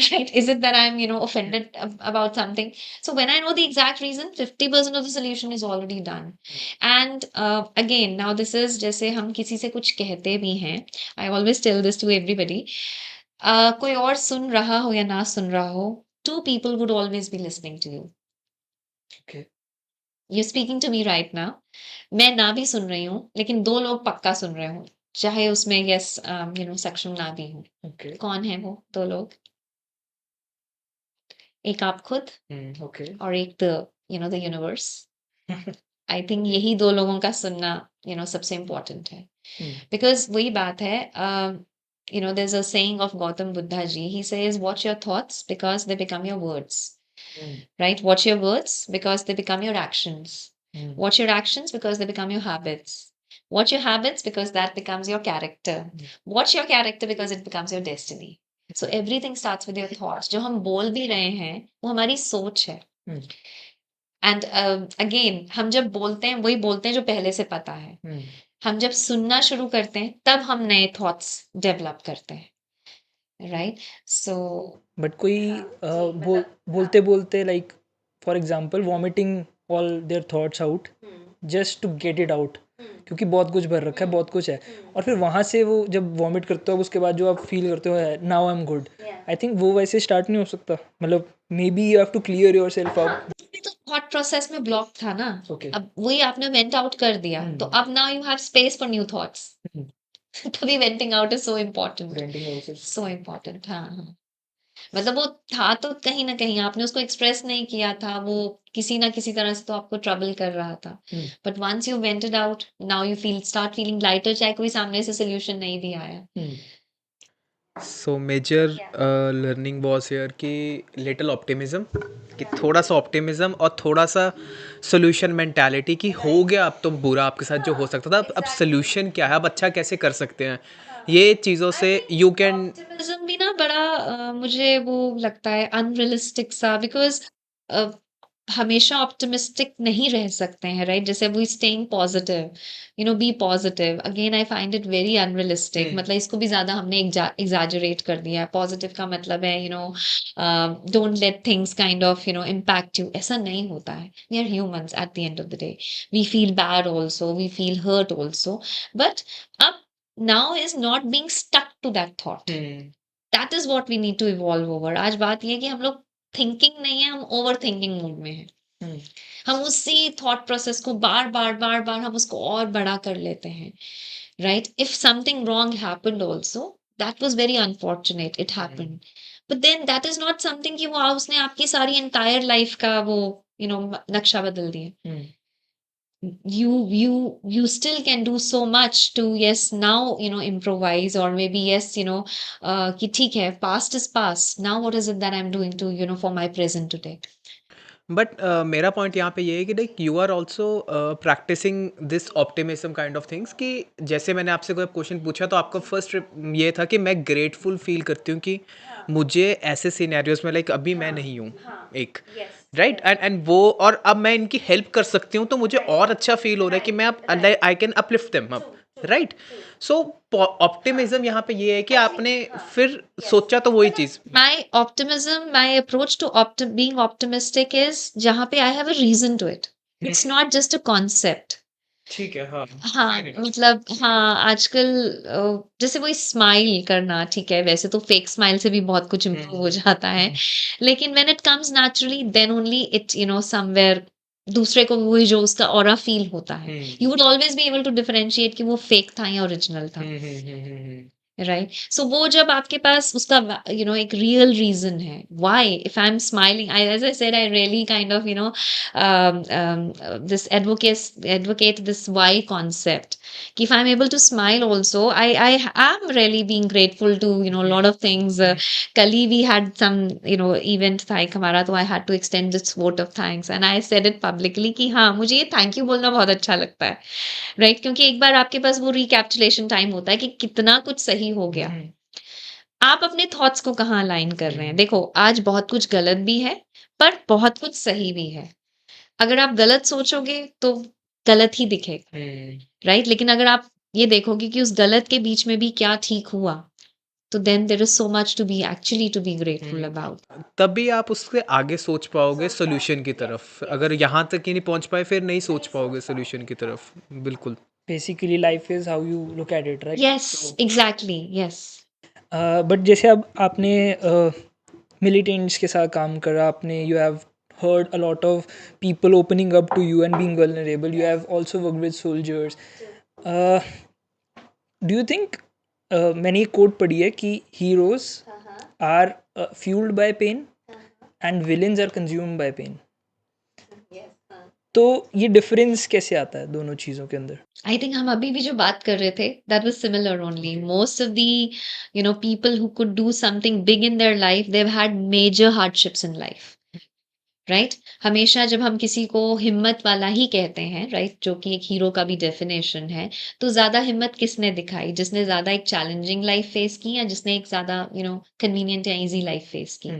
B: Right? Is it that I'm offended about something? So when I know the exact reason, 50% of the solution is already done. And again, now this is जैसे हम किसी से कुछ कहते भी हैं, I always tell this to everybody. कोई और सुन रहा हो या ना सुन रहा हो, two people would always be listening to you.
A: Okay.
B: You speaking to me right now, मैं ना भी सुन रही हूँ लेकिन दो लोग पक्का सुन रहे हो, चाहे उसमें यस सक्षम ना भी हूँ।
A: Okay.
B: कौन है वो दो लोग? एक आप खुद
A: Okay.
B: और एक the the universe. I think यही दो लोगों का सुनना सबसे इम्पोर्टेंट है, बिकॉज वही बात है। there's a saying of Gautam Buddha ji. He says, watch your thoughts because they become your words. Right? Watch your words because they become your actions. Watch your actions because they become your habits. Watch your habits because that becomes your character. Watch your character because it becomes your destiny. So everything starts with your thoughts. जो हम बोल भी रहे हैं वो हमारी सोच है। एंड अगेन हम जब बोलते हैं वही बोलते हैं जो पहले से पता है। हम जब सुनना शुरू करते हैं तब हम नए थॉट्स डेवलप करते हैं, राइट? सो
A: बट कोई बोलते बोलते like for example vomiting all their thoughts out just to get it out, क्योंकि बहुत कुछ भर रखा है, बहुत कुछ है, और फिर वहाँ से वो जब वॉमिट करते हो उसके बाद जो आप फील करते हो now I am good, I think वो वैसे स्टार्ट नहीं हो सकता। मतलब maybe you have to clear yourself out.
B: तो थॉट प्रोसेस में ब्लॉक था ना।
A: Okay.
B: अब वही आपने वेंट आउट कर दिया, तो अब now you have space for new thoughts. तभी venting out is so important, so important. हाँ हाँ, मतलब वो था तो कहीं ना कहीं आपने उसको एक्सप्रेस नहीं किया था, वो किसी ना किसी तरह से तो आपको ट्रबल कर रहा था, but once you vented out now you start feeling lighter, चाहे कोई सामने से सोल्यूशन नहीं भी आया।
C: So major learning was here कि लिटिल ऑप्टिमिज्म, कि थोड़ा सा ऑप्टिमिज्म और थोड़ा सा सोल्यूशन मेंटालिटी कि हो गया अब तो बुरा आपके साथ जो हो सकता था, अब सोल्यूशन क्या है, अब अच्छा कैसे कर सकते हैं, ये चीज़ों से यू कैन।
B: ऑप्टिमिज्म भी ना बड़ा मुझे वो लगता है अनरियलिस्टिक सा, बिकॉज हमेशा ऑप्टिमिस्टिक नहीं रह सकते हैं, राइट? जैसे वो staying positive, be positive, again I find it very unrealistic. मतलब इसको भी ज्यादा हमने एग्जैजरेट कर दिया है। पॉजिटिव का मतलब है don't let things kind of impact you, ऐसा नहीं होता है। We are humans at the end of the day, we feel bad also, we feel hurt also, but अब now is not being stuck to that thought. That is what we need to evolve over. आज बात ये है कि हम लोग थिंकिंग नहीं है, हम ओवर थिंकिंग मोड में है। हम उसी थॉट प्रोसेस को बार बार बार बार हम उसको और बड़ा कर लेते हैं, right? If something wrong happened also, that was very unfortunate, it happened, but then that is not something कि वो उसने आपकी सारी एंटायर लाइफ का वो नक्शा बदल दिए. You still can do so much to, yes, now improvise, or maybe, yes, कि ठीक है, past is past, now what is it that I'm doing to for my present today.
C: But मेरा पॉइंट यहाँ पे ये है कि like you are also practising this optimism kind of things कि जैसे मैंने आपसे कोई क्वेश्चन पूछा तो आपका फर्स्ट ये था कि मैं ग्रेटफुल फील करती हूँ कि मुझे ऐसे सिनेरियोज में लाइक अभी मैं नहीं हूँ एक राइट एंड वो और अब मैं इनकी हेल्प कर सकती हूँ तो मुझे और अच्छा फील हो रहा है कि मैं अब I can uplift them up right. So optimism यहाँ पे ये है कि आपने फिर सोचा तो वही चीज.
B: My approach to being optimistic is जहाँ पे I have a reason to it. It's not just a concept.
C: ठीक है. हाँ.
B: हाँ, मतलब हाँ, आजकल जैसे वही स्माइल करना, ठीक है, वैसे तो फेक स्माइल से भी बहुत कुछ इम्प्रूव हो जाता है, लेकिन when it comes naturally then only it somewhere दूसरे को वही जो उसका ऑरा फील होता है, you would always be able to differentiate कि वो फेक था या ओरिजिनल था. राइट, सो वो जब आपके पास उसका एक रियल रीजन है why if I am smiling, I as I said, I really kind of this advocate this why concept. If I'm able to smile also, I am really being grateful to a lot of things. Kali we had some event था एक हमारा, तो I had to extend this vote of thanks and I said it publicly कि हाँ, मुझे ये थैंक यू बोलना बहुत अच्छा लगता है, राइट, क्योंकि एक बार आपके पास वो रिकैप्चुलेशन टाइम होता है कि कितना कुछ सही हो गया. आप अपने थॉट्स को कहाँ अलाइन कर रहे हैं. देखो, आज बहुत कुछ गलत भी है पर बहुत कुछ सही भी है. अगर आप गलत सोचोगे तो गलत ही दिखेगा, राइट, लेकिन अगर आप ये देखोगे कि उस गलत के बीच में भी क्या ठीक हुआ, तो then there is so much to be actually to be grateful about.
C: तभी आप उससे आगे सोच पाओगे सोल्यूशन की तरफ. अगर यहाँ तक ही नहीं पहुँच पाए फिर नहीं सोच पाओगे सोल्यूशन की तरफ. बिल्कुल.
A: Basically, life is how you look at it, right?
B: Yes, exactly, yes.
A: But जैसे अब आपने मिलिटेंट्स के साथ काम करा, आपने you have heard a lot of people opening up to you and being vulnerable. You have also worked with soldiers. Do you think मैंने एक कोट पढ़ी है कि heroes are fueled by pain and villains are consumed by pain. तो ये डिफरेंस कैसे आता है दोनों चीज़ों के अंदर?
B: I think हम अभी भी जो बात कर रहे थे, that was similar only. Most of the people who could do something big in their life, they've had major hardships in life. Right, हमेशा जब हम किसी को हिम्मत वाला ही कहते हैं, राइट, जो कि एक हीरो का भी डेफिनेशन है, तो ज्यादा हिम्मत किसने दिखाई, जिसने ज्यादा एक चैलेंजिंग लाइफ फेस की या जिसने एक ज्यादा कन्वीनियंट या इजी लाइफ फेस की.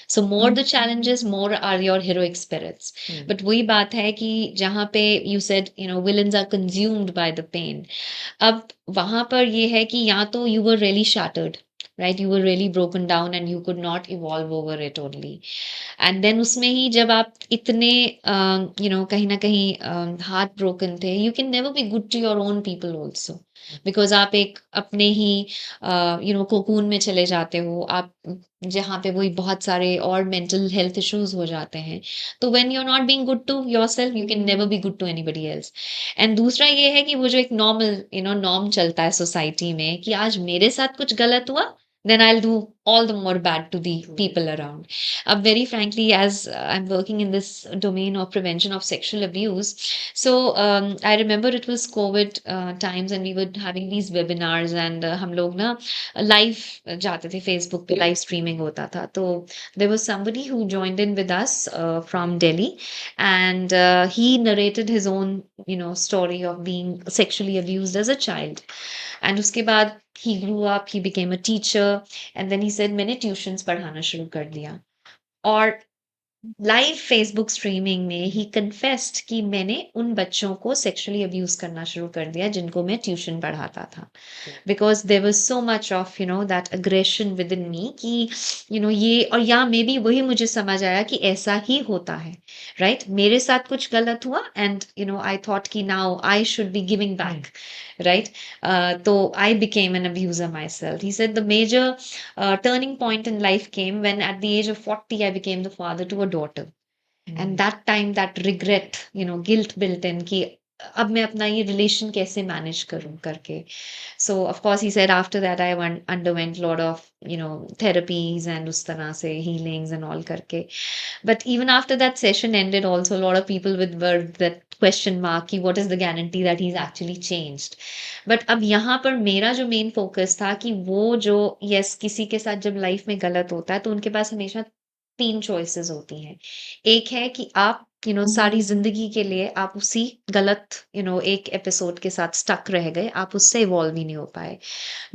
B: So more the challenges more are your heroic spirits. But वही बात है कि जहाँ पे you said villains are consumed by the pain. अब वहां पर ये है कि या तो you were really shattered, right, you were really broken down and you could not evolve over it only. And then उसमें ही जब आप इतने कहीं ना कहीं हार्ट ब्रोकन थे, you can never be good to your own people also, because आप एक अपने ही कोकून में चले जाते हो, आप जहाँ पे वही बहुत सारे और मेंटल हेल्थ इश्यूज हो जाते हैं. तो when you're not being good to yourself, you can never be good to anybody else. And दूसरा ये है कि वो जो एक नॉर्मल नॉर्म चलता है सोसाइटी में कि आज मेरे साथ कुछ गलत हुआ, then I'll do all the more bad to the people around. Very frankly, as I'm working in this domain of prevention of sexual abuse, so I remember it was COVID times and we were having these webinars and हम लोग ना live जाते थे, Facebook पे live streaming होता था. तो there was somebody who joined in with us from Delhi, and he narrated his own story of being sexually abused as a child. And उसके बाद he grew up, he became a teacher, and then he said मैंने ट्यूशंस पढ़ाना शुरू कर दिया. और लाइव फेसबुक स्ट्रीमिंग में ही कन्फेस्ड कि मैंने उन बच्चों को सेक्सुअली अब्यूज करना शुरू कर दिया जिनको मैं ट्यूशन पढ़ाता था, because there was so much of that aggression within me कि ये, और या मे बी वही मुझे समझ आया कि ऐसा ही होता है, राइट, मेरे साथ कुछ गलत हुआ एंड आई थॉट कि now I should be giving back, right? So I became an abuser myself. He said the major turning point in life came when at the age of 40, I became the father to a daughter. And that time, that regret, guilt built in, कि अब मैं अपना ये रिलेशन कैसे मैनेज करूँ करके। So of course he said after that I underwent lot of therapies and उस तरह से healings and all करके. But even after that session ended, also a lot of people were that question mark कि what is the guarantee that he's actually changed. But अब यहाँ पर मेरा जो मेन फोकस था कि वो जो यस किसी के साथ जब लाइफ में गलत होता है तो उनके पास हमेशा 3 चॉइसेस होती हैं। एक है कि आप सारी ज़िंदगी के लिए आप उसी गलत एक एपिसोड के साथ स्टक रह गए, आप उससे इवॉल्व ही नहीं हो पाए।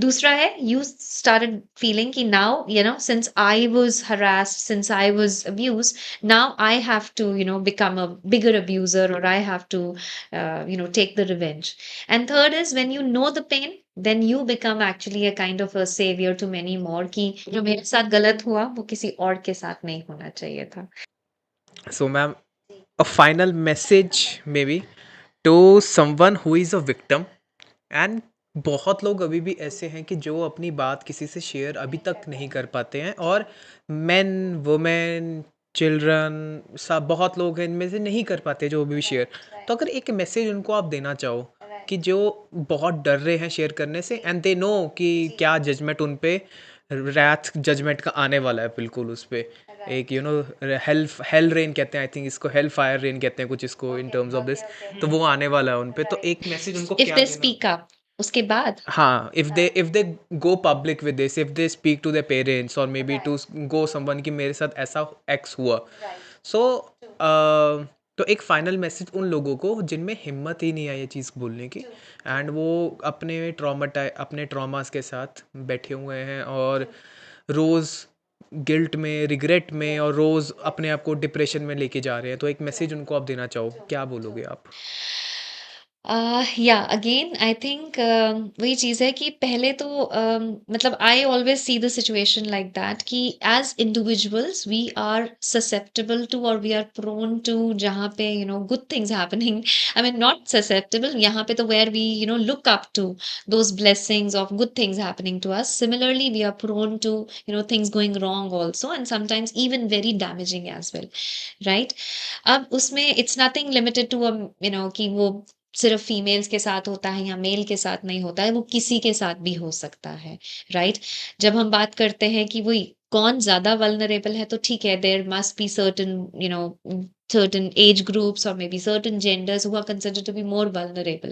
B: दूसरा है you started feeling कि now since I was harassed, since I was abused, now I have to become a bigger abuser, or I have to take the revenge. And third is when you know the pain, then you become actually a kind of a savior to many more कि जो मेरे साथ गलत हुआ वो किसी और के साथ नहीं होना चाहिए था।
C: So, ma'am, a final message maybe to someone who is a victim and बहुत लोग अभी भी ऐसे हैं कि जो अपनी बात किसी से शेयर अभी तक नहीं कर पाते हैं, और मेन वुमेन चिल्ड्रन सब बहुत लोग हैं इनमें से नहीं कर पाते जो अभी भी शेयर। तो अगर एक मैसेज उनको आप देना चाहो कि जो बहुत डर रहे हैं शेयर करने से, एंड दे नो कि क्या जजमेंट उन पे रैथ जजमेंट का आने वाला है बिल्कुल उस पे, एक हेल हेल रेन कहते हैं, आई थिंक इसको हेल फायर रेन कहते हैं कुछ इसको इन टर्म्स ऑफ दिस, तो वो आने वाला है उन पे, तो एक मैसेज उनको
B: If
C: क्या
B: they
C: देना?
B: speak up उसके बाद
C: हाँ, if they go public with this, if they speak to their parents or maybe to go someone कि मेरे साथ ऐसा एक्स हुआ, so तो एक फाइनल मैसेज उन लोगों को जिनमें हिम्मत ही नहीं है ये चीज़ बोलने की, एंड वो अपने ट्रॉमास के साथ बैठे हुए हैं और रोज़ गिल्ट में, रिग्रेट में, और रोज़ अपने आप को डिप्रेशन में लेके जा रहे हैं, तो एक मैसेज उनको आप देना चाहो, क्या बोलोगे आप?
B: या अगेन आई थिंक वही चीज़ है कि पहले तो मतलब I always see the situation like that कि as individuals we are susceptible to और वी आर प्रोन टू जहाँ पे good things happening I mean not susceptible यहाँ पे तो where we look up to those blessings of good things happening to us similarly we are prone to things going wrong also and sometimes even very damaging as well right अब उसमें इट्स नथिंग लिमिटेड टू कि वो सिर्फ फीमेल्स के साथ होता है या मेल के साथ नहीं होता है, वो किसी के साथ भी हो सकता है, राइट? जब हम बात करते हैं कि वही कौन ज़्यादा वल्नरेबल है, तो ठीक है, there must be certain certain age groups or maybe certain genders who are considered to be more vulnerable.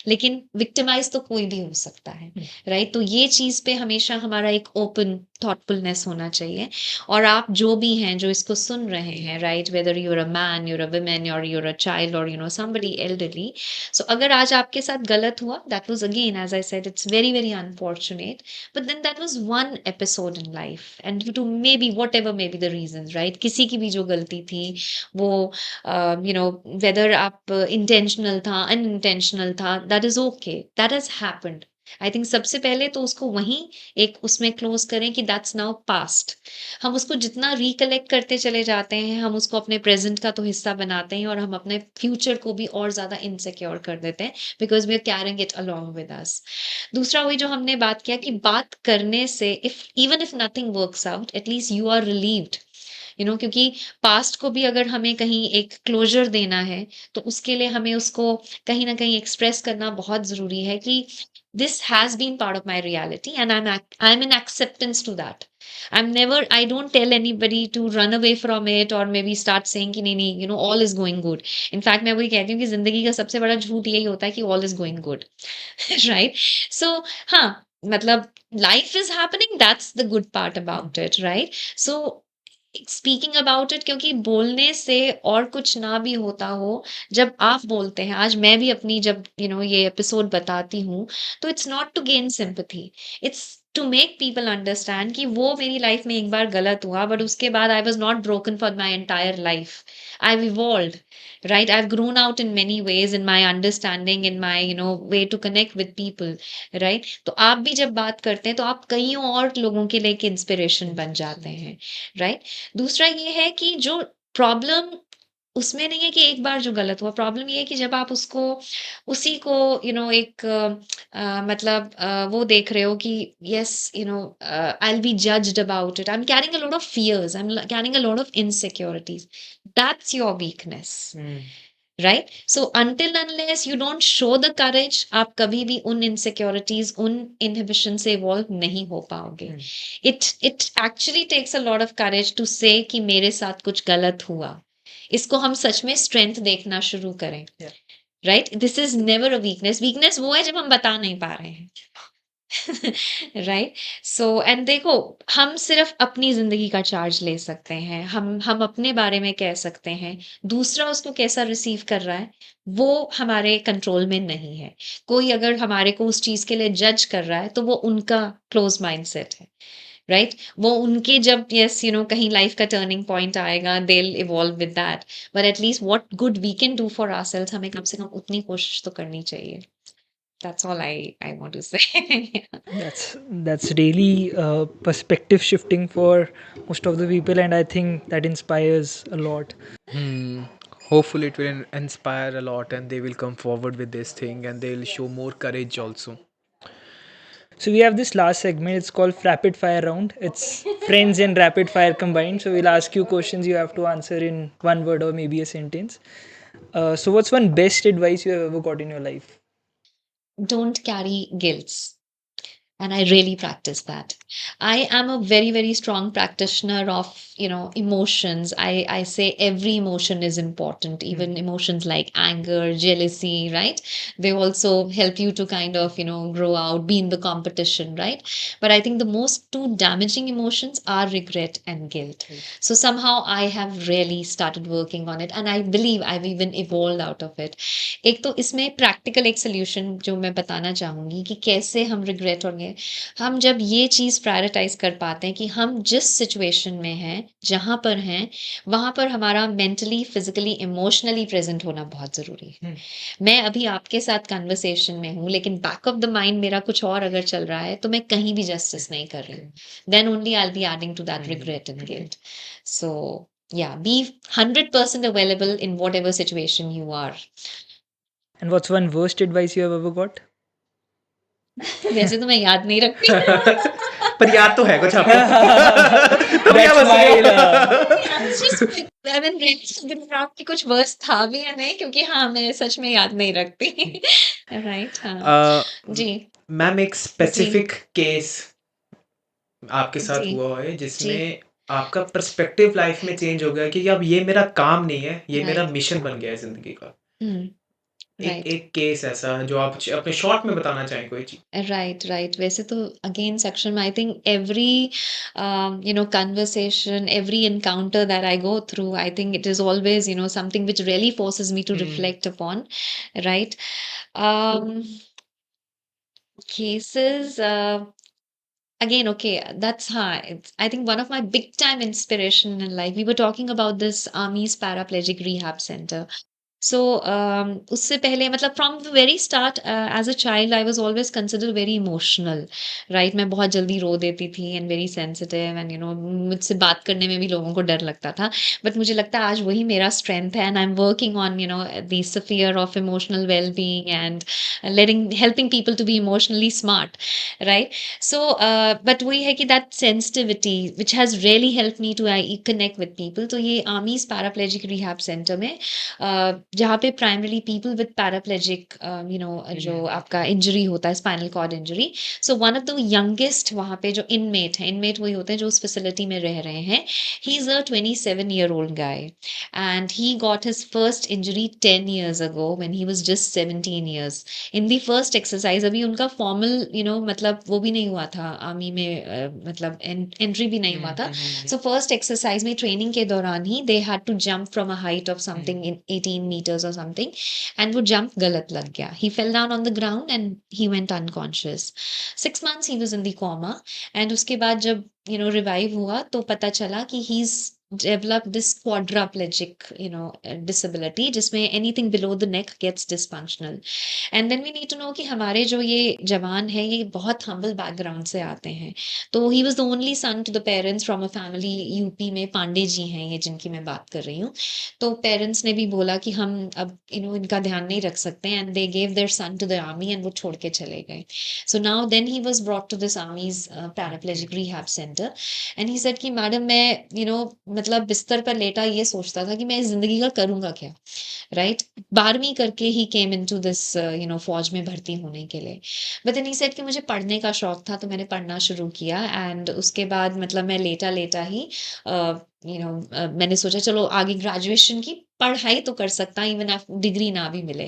B: लेकिन विक्टिमाइज तो कोई भी हो सकता है, राइट? तो ये चीज़ पे हमेशा हमारा एक ओपन थॉटफुलनेस होना चाहिए। और आप जो भी हैं जो इसको सुन रहे हैं, right, whether you're a man, you're a woman, और यूर अ चाइल्ड, और समबडी एल्डरली, सो अगर आज आपके साथ गलत हुआ, that was again as I said it's very very unfortunate, but then that was one episode in life and due to maybe whatever may B the reason, right, किसी की भी जो गलती थी वो वेदर आप इंटेंशनल था अनइंटेंशनल था, that is okay, that has happened. I think सबसे पहले तो उसको वहीं एक उसमें क्लोज करें कि दैट्स नाउ पास्ट। हम उसको जितना रिकलेक्ट करते चले जाते हैं, हम उसको अपने प्रेजेंट का तो हिस्सा बनाते हैं और हम अपने फ्यूचर को भी और ज्यादा इनसिक्योर कर देते हैं because we are carrying it along with us. दूसरा वही जो हमने बात किया कि बात करने से if even if nothing works out, at least you are relieved, क्योंकि पास्ट को भी अगर हमें कहीं एक क्लोजर देना है तो उसके लिए हमें उसको कहीं ना कहीं एक्सप्रेस करना बहुत जरूरी है कि this has been part of my reality and I'm in acceptance to that. I don't tell anybody to run away from it or maybe start saying कि नहीं, all is going good. In fact मैं वही कहती हूँ कि जिंदगी का सबसे बड़ा झूठ यही होता है कि all is going good. Right? So हाँ, मतलब life is happening, that's the good part about it, right? So speaking about it, क्योंकि बोलने से और कुछ ना भी होता हो, जब आप बोलते हैं, आज मैं भी अपनी जब ये एपिसोड बताती हूँ, तो it's not to gain sympathy, it's to make people understand कि वो मेरी लाइफ में एक बार गलत हुआ, बट उसके बाद I was not broken for my entire life. I've evolved, right? I've grown out in many ways in my understanding, in my way to connect with people, right? तो आप भी जब बात करते हैं तो आप कई और लोगों के लिए एक इंस्पिरेशन बन जाते हैं, राइट? दूसरा ये है कि जो प्रॉब्लम उसमें नहीं है कि एक बार जो गलत हुआ, प्रॉब्लम ये है कि जब आप उसको उसी को एक मतलब वो देख रहे हो कि yes I will be judged about it, I am carrying a lot of fears, I am carrying a lot of insecurities, that's your weakness, right? So until unless you don't show the courage, आप कभी भी उन इनसिक्योरिटीज, उन इनहिबिशन से इवॉल्व नहीं हो पाओगे। It actually takes a lot of courage to say कि मेरे साथ कुछ गलत हुआ, इसको हम सच में स्ट्रेंथ देखना शुरू करें।
A: Yeah.
B: Right, this is never a weakness. Weakness वो है जब हम बता नहीं पा रहे हैं। राइट, सो एंड देखो, हम सिर्फ अपनी जिंदगी का चार्ज ले सकते हैं, हम अपने बारे में कह सकते हैं, दूसरा उसको कैसा रिसीव कर रहा है वो हमारे कंट्रोल में नहीं है। कोई अगर हमारे को उस चीज के लिए जज कर रहा है तो वो उनका क्लोज माइंडसेट है। राइट, वो उनके जब यस यू नो कहीं लाइफ का टर्निंग पॉइंट आएगा, they will evolve with that, but at least what good we can do for ourselves, हमें कम से कम उतनी कोशिश तो करनी चाहिए। That's all I want to say.
A: That's really perspective shifting for most of the people, and I think that inspires a lot.
C: Hopefully it will inspire a lot and they will come forward with this thing and they will show more courage also.
A: So we have this last segment. It's called rapid fire round. It's friends and rapid fire combined. So we'll ask you questions. You have to answer in one word or maybe a sentence. So what's one best advice you have ever got in your life?
B: Don't carry guilt. And I really practice that. I am a very, very strong practitioner of, emotions. I say every emotion is important, even emotions like anger, jealousy, right? They also help you to kind of, grow out, be in the competition, right? But I think the most two damaging emotions are regret and guilt. So somehow I have really started working on it, and I believe I've even evolved out of it. एक तो इसमें प्रैक्टिकल एक सोल्यूशन जो मैं बताना चाहूंगी कि कैसे हम रिग्रेट और हम जब ये चीज़ प्रायोरिटाइज कर पाते हैं कि हम जिस सिचुएशन में हैं, जहाँ पर हैं, वहाँ पर हमारा मेंटली, फिजिकली, इमोशनली प्रेजेंट होना बहुत ज़रूरी है। मैं अभी आपके साथ कन्वर्सेशन में हूँ, लेकिन बैक ऑफ द माइंड मेरा कुछ और अगर चल रहा है, तो मैं कहीं भी जस्टिस नहीं कर रही हूँ। Then only I will be adding to that regret and guilt. So yeah, be 100% available in whatever situation you are.
A: And what's one worst advice you have ever got?
B: वैसे तो मैं याद नहीं रखती।
C: पर याद तो है कुछ आपको। तो भैया
A: That's
C: बस
A: my
B: It's just like, I mean, दिन रात की कुछ वर्स था भी या नहीं, क्योंकि हाँ, मैं सच में याद नहीं रखती। राइट, हाँ जी
C: मैम एक
B: जी
C: स्पेसिफिक केस आपके साथ
B: जी
C: हुआ है
B: जी
C: जिसमें आपका पर्सपेक्टिव लाइफ में चेंज हो गया कि अब ये मेरा काम नहीं है, ये मेरा
B: राइट
C: मिशन बन गया है जिंदगी का। एक
B: राइट
C: एक केस ऐसा जो आप अपने शॉर्ट में बताना चाहें कोई चीज।
B: राइट राइट वैसे तो अगेन सेक्शन में I think every conversation, every encounter that I go through, I think it is always something which really forces me to reflect upon, right? um Cases, again, okay, that's high. I think one of my big time inspiration in life, we were talking about this Army's Paraplegic Rehab Center. So उससे पहले मतलब from the very start as a child I was always consider very emotional. Right, मैं बहुत जल्दी रो देती थी एंड वेरी सेंसिटिव, एंड मुझसे बात करने में भी लोगों को डर लगता था। बट मुझे लगता है आज वही मेरा स्ट्रेंथ है, and I am working on the sphere of emotional well being and helping people to be emotionally smart. Right, so but वही है कि that sensitivity which has really help me to I connect with people. तो ये आर्मीज पैराप्लेजिक रिहैब सेंटर में जहाँ पे प्राइमरीली पीपल विद पैराप्लेजिक जो आपका इंजरी होता है, spinal cord injury. So one of the youngest वहाँ पे जो इनमेट है, इनमेट वही होते हैं जो उस फैसिलिटी में रह रहे हैं। He is a 27-year-old guy and he got his first injury 10 years ago when he was just 17 years in the first exercise। अभी उनका फॉर्मल मतलब वो भी नहीं हुआ था आर्मी में, मतलब एंट्री भी नहीं हुआ था। सो फर्स्ट एक्सरसाइज में ट्रेनिंग के दौरान ही they had to jump from a height of something in 18 meters or something, and वो जंप गलत लग गया। he fell down on the ground and he went unconscious। 6 months he was in the coma, and उसके बाद जब रिवाइव हुआ तो पता चला कि he's developed this quadriplegic disability जिसमें anything below the neck gets dysfunctional। And then we need to know कि हमारे जो ये जवान है ये बहुत हम्बल बैकग्राउंड से आते हैं। तो he was the only son to the parents from a family, UP में पांडे जी हैं ये जिनकी मैं बात कर रही हूँ। तो पेरेंट्स ने भी बोला कि हम अब इनका ध्यान नहीं रख सकते, and they gave their son to the army, and वो छोड़ के चले गए। So now then he was brought to this army's paraplegic rehab centre, and he said कि मैडम मैं मतलब बिस्तर पर लेटा ये सोचता था कि मैं इस जिंदगी का करूंगा क्या। राइट 12वीं करके ही केम इनटू दिस फौज में भर्ती होने के लिए बट देन ही सेड कि मुझे पढ़ने का शौक था तो मैंने पढ़ना शुरू किया एंड उसके बाद मतलब मैं लेटा लेटा ही मैंने सोचा चलो आगे ग्रेजुएशन की पढ़ाई तो कर सकता इवन डिग्री ना भी मिले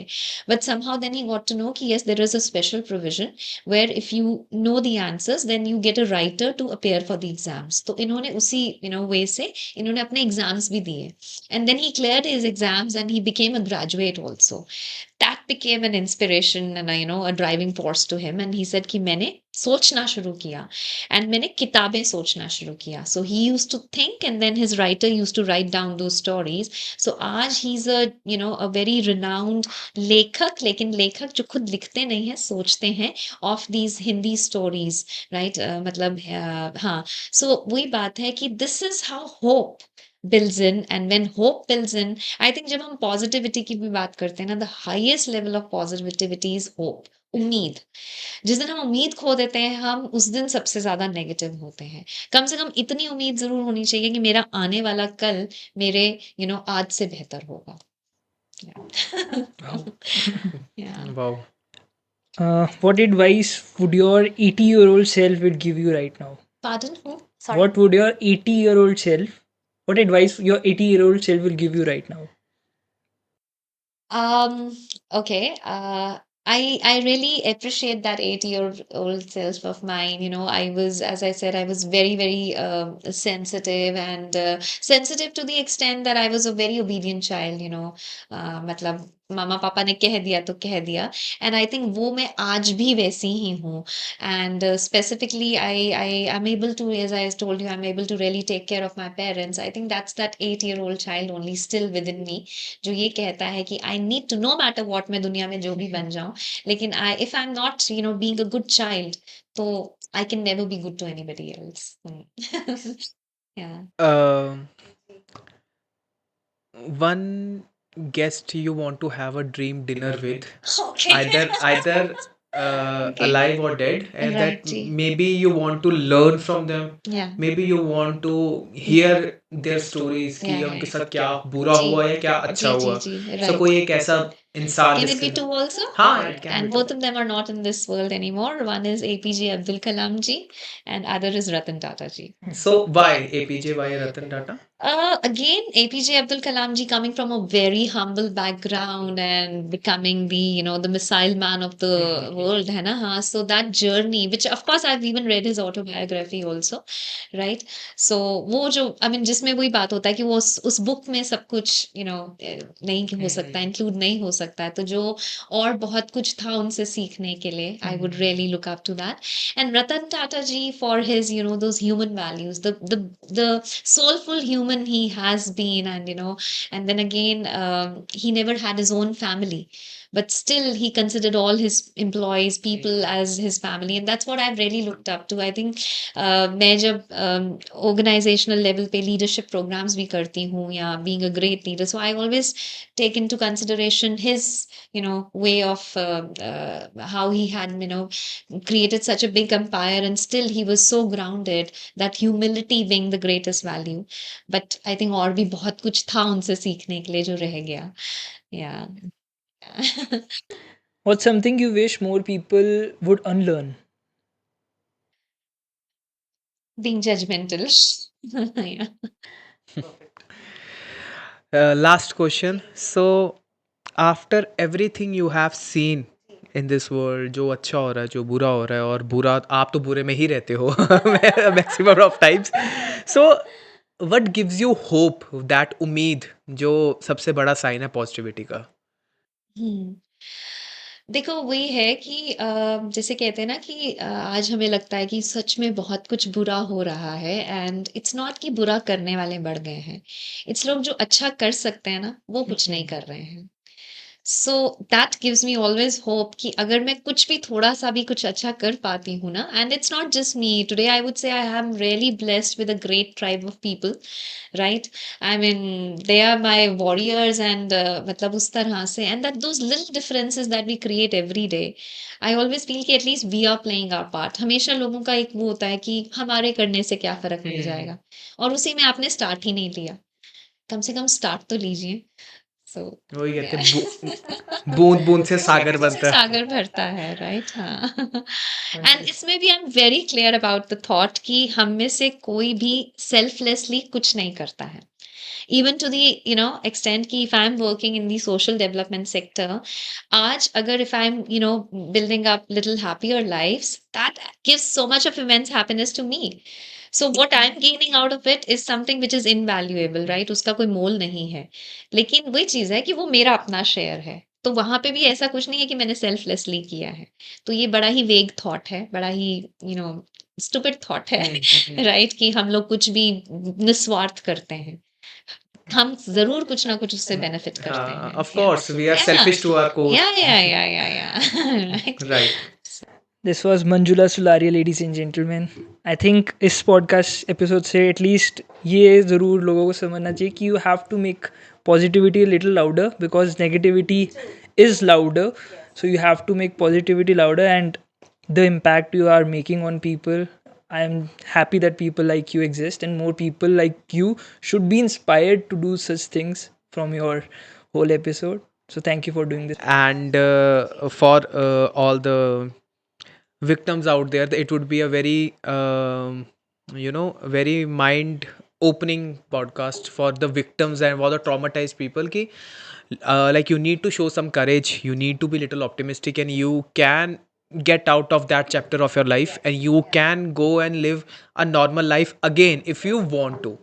B: but somehow then he got to know कि yes there is a special provision where if you know the answers then you get a writer to appear for the exams तो इन्होंने उसी way से इन्होंने अपने एग्जाम्स भी दिए and then he cleared his exams and he became a graduate also that became an inspiration and a driving force to him and he said कि मैंने सोचना शुरू किया and मैंने किताबें सोचना शुरू किया so he used to think and then his writer used to write down those stories so आज he's a very renowned लेखक लेकिन लेखक जो खुद लिखते नहीं है सोचते हैं of these Hindi stories right मतलब हाँ so वही बात है कि this is how hope builds in and when hope builds in I think जब हम पॉजिटिविटी की भी बात करते हैं ना the highest level of positivity is hope उम्मीद जिस दिन हम उम्मीद खो देते हैं हम उस दिन सबसे ज्यादा नेगेटिव होते हैं कम से कम इतनी उम्मीद जरूर होनी चाहिए कि मेरा आने वाला कल मेरे आज से बेहतर होगा
A: Wow.
B: yeah
C: wow
A: What advice would your 80-year-old self would give you right now?
B: pardon who sorry
A: What would your 80-year-old self, what advice your 80-year-old self will give you right now?
B: Okay. I really appreciate that 8-year-old self of mine. I was, as I said, I was very, very sensitive and sensitive to the extent that I was a very obedient child. मतलब मामा पापा ने कह दिया तो कह दिया एंड आई थिंक वो मैं आज भी वैसी ही हूँ and specifically I'm able to as I told you I'm able to really take care of my parents I think that's that 8-year-old child only still within me जो ये कहता है कि I need to no matter what मैं दुनिया में जो भी बन जाऊं लेकिन if I'm not being a good child तो I can never be good to anybody else yeah
C: one guest you want to have a dream dinner with,
B: okay
C: either
B: okay
C: alive or dead, and
B: right
C: that
B: ji
C: maybe you want to learn from them,
B: yeah
C: maybe you want to hear their stories कि
B: yeah
C: या उनके साथ क्या बुरा
B: जी
C: हुआ या क्या अच्छा
B: जी जी
C: हुआ.
B: जी
C: So
B: right
C: कोई एक ऐसा इंसान
B: Can it be
C: जिसके
B: two also?
C: हाँ, it can be
B: And
C: two.
B: both of them are not in this world anymore. One is APJ Abdul Kalam ji, and other is Ratan Tata ji.
C: So why APJ, why Ratan Tata?
B: Again, APJ Abdul Kalam ji coming from a very humble background and becoming the missile man of the world, है ना? हाँ, so that journey, which of course I've even read his autobiography also, right? So वो जो I mean जिसमें वही बात होता है कि वो उस बुक में सब कुछ नहीं हो सकता इंक्लूड नहीं हो सकता है तो जो और बहुत कुछ था उनसे सीखने के लिए I would really look up to that and Ratan Tata ji for his those human values the soulful human he has been and then again he never had his own family but still he considered all his employees people as his family and that's what I've really looked up to I think मैं जब organizational level पे leadership programs भी करती हूँ या being a great leader so I always take into consideration his way of how he had created such a big empire and still he was so grounded that humility being the greatest value but I think और भी बहुत कुछ था उनसे सीखने के लिए जो रह गया yeah
A: What's something you wish more people would unlearn?
B: being judgmental yeah
C: Last question. So, after everything you have seen in this world, जो अच्छा हो रहा है, जो बुरा हो रहा है, और बुरा आप तो बुरे में ही रहते हो maximum of times. So what gives you hope, that उम्मीद जो सबसे बड़ा साइन है पॉजिटिविटी का?
B: हम्म देखो वही है कि जैसे कहते हैं ना कि आज हमें लगता है कि सच में बहुत कुछ बुरा हो रहा है एंड इट्स नॉट कि बुरा करने वाले बढ़ गए हैं इट्स लोग जो अच्छा कर सकते हैं ना वो कुछ नहीं कर रहे हैं so that gives me always hope कि अगर मैं कुछ भी थोड़ा सा भी कुछ अच्छा कर पाती हूँ ना and it's not just me today I would say I am really blessed with a great tribe of people right I mean they are my warriors and मतलब उस तरह से and that those little differences that we create every day I always feel कि at least we are playing our part हमेशा लोगों का एक वो होता है कि हमारे करने से क्या फर्क पड़ जाएगा और उसी में आपने स्टार्ट ही नहीं लिया कम से कम स्टार्ट तो लीजिए So
C: वही कहते
B: yeah.
C: हैं बूंद बूंद से सागर
B: से
C: बनता है.
B: सागर भरता है, राइट? हाँ. एंड इसमें भी I am very clear about the thought कि हम में से कोई भी सेल्फलेसली कुछ नहीं करता है. Even to the extent कि if I'm working in the social development sector, आज अगर if I'm building up little happier lives, that gives so much of immense happiness to me. So what I'm gaining out of it is something which is invaluable, right? उसका कोई मोल नहीं है. लेकिन वही चीज है कि वो मेरा अपना शेयर है. तो वहां पे भी ऐसा कुछ नहीं है कि मैंने सेल्फलेसली किया है. तो ये बड़ा ही वेग थॉट है, बड़ा ही स्टूपिड थॉट है, राइट? कि हम लोग कुछ भी निस्वार्थ करते हैं. हम ज़रूर कुछ ना कुछ उससे बेनिफिट करते
C: हाँ,
B: हैं.
C: of course, we are selfish to our core.
B: Yeah. Right.
C: Right.
A: This was Manjula Sularia, ladies and gentlemen. I think इस पॉडकास्ट एपिसोड से एटलीस्ट ये ज़रूर लोगों को समझना चाहिए कि you have to make positivity little louder because negativity is louder. So you have to make positivity louder, and the impact you are making on people, I am happy that people like you exist, and more people like you should be inspired to do such things from your whole episode. So thank you for doing this.
C: And for all the victims out there, it would be a very very mind opening podcast for the victims and for the traumatized people ki like you need to show some courage, you need to be little optimistic, and you can get out of that chapter of your life, and you can go and live a normal life again if you want to.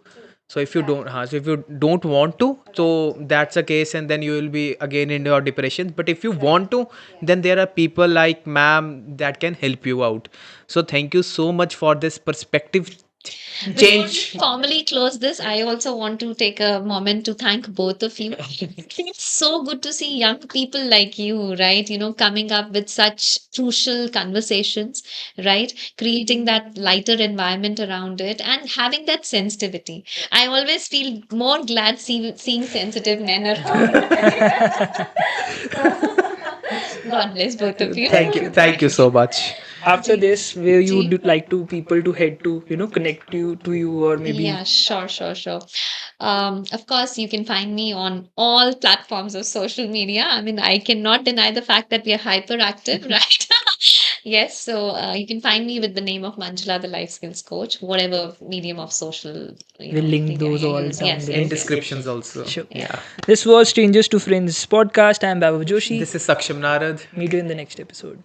C: So if you don't so if you don't want to, so that's a case, and then you will be again in your depression. But if you want to, then there are people like ma'am that can help you out. So thank you so much for this perspective
B: Before we
C: change.
B: formally close this, I also want to take a moment to thank both of you. It's so good to see young people like you, right? Coming up with such crucial conversations, right? Creating that lighter environment around it and having that sensitivity. I always feel more glad seeing sensitive men around. God bless both of you.
C: Thank you so much.
A: After this, where you
B: Ji.
A: would like to people to head to, connect you to you, or maybe
B: Yeah, sure. Of course, you can find me on all platforms of social media. I mean, I cannot deny the fact that we are hyperactive, right? Yes, so you can find me with the name of Manjula, the life skills coach, whatever medium of social,
A: we'll link
B: media
A: those
B: you
A: all
B: use.
A: down
B: Yes,
A: below.
C: In
B: yes.
C: descriptions also.
A: Sure.
C: Yeah.
A: This was Strangers to Friends podcast. I'm Babu Joshi.
C: This is Saksham Narad.
A: Meet you in the next episode.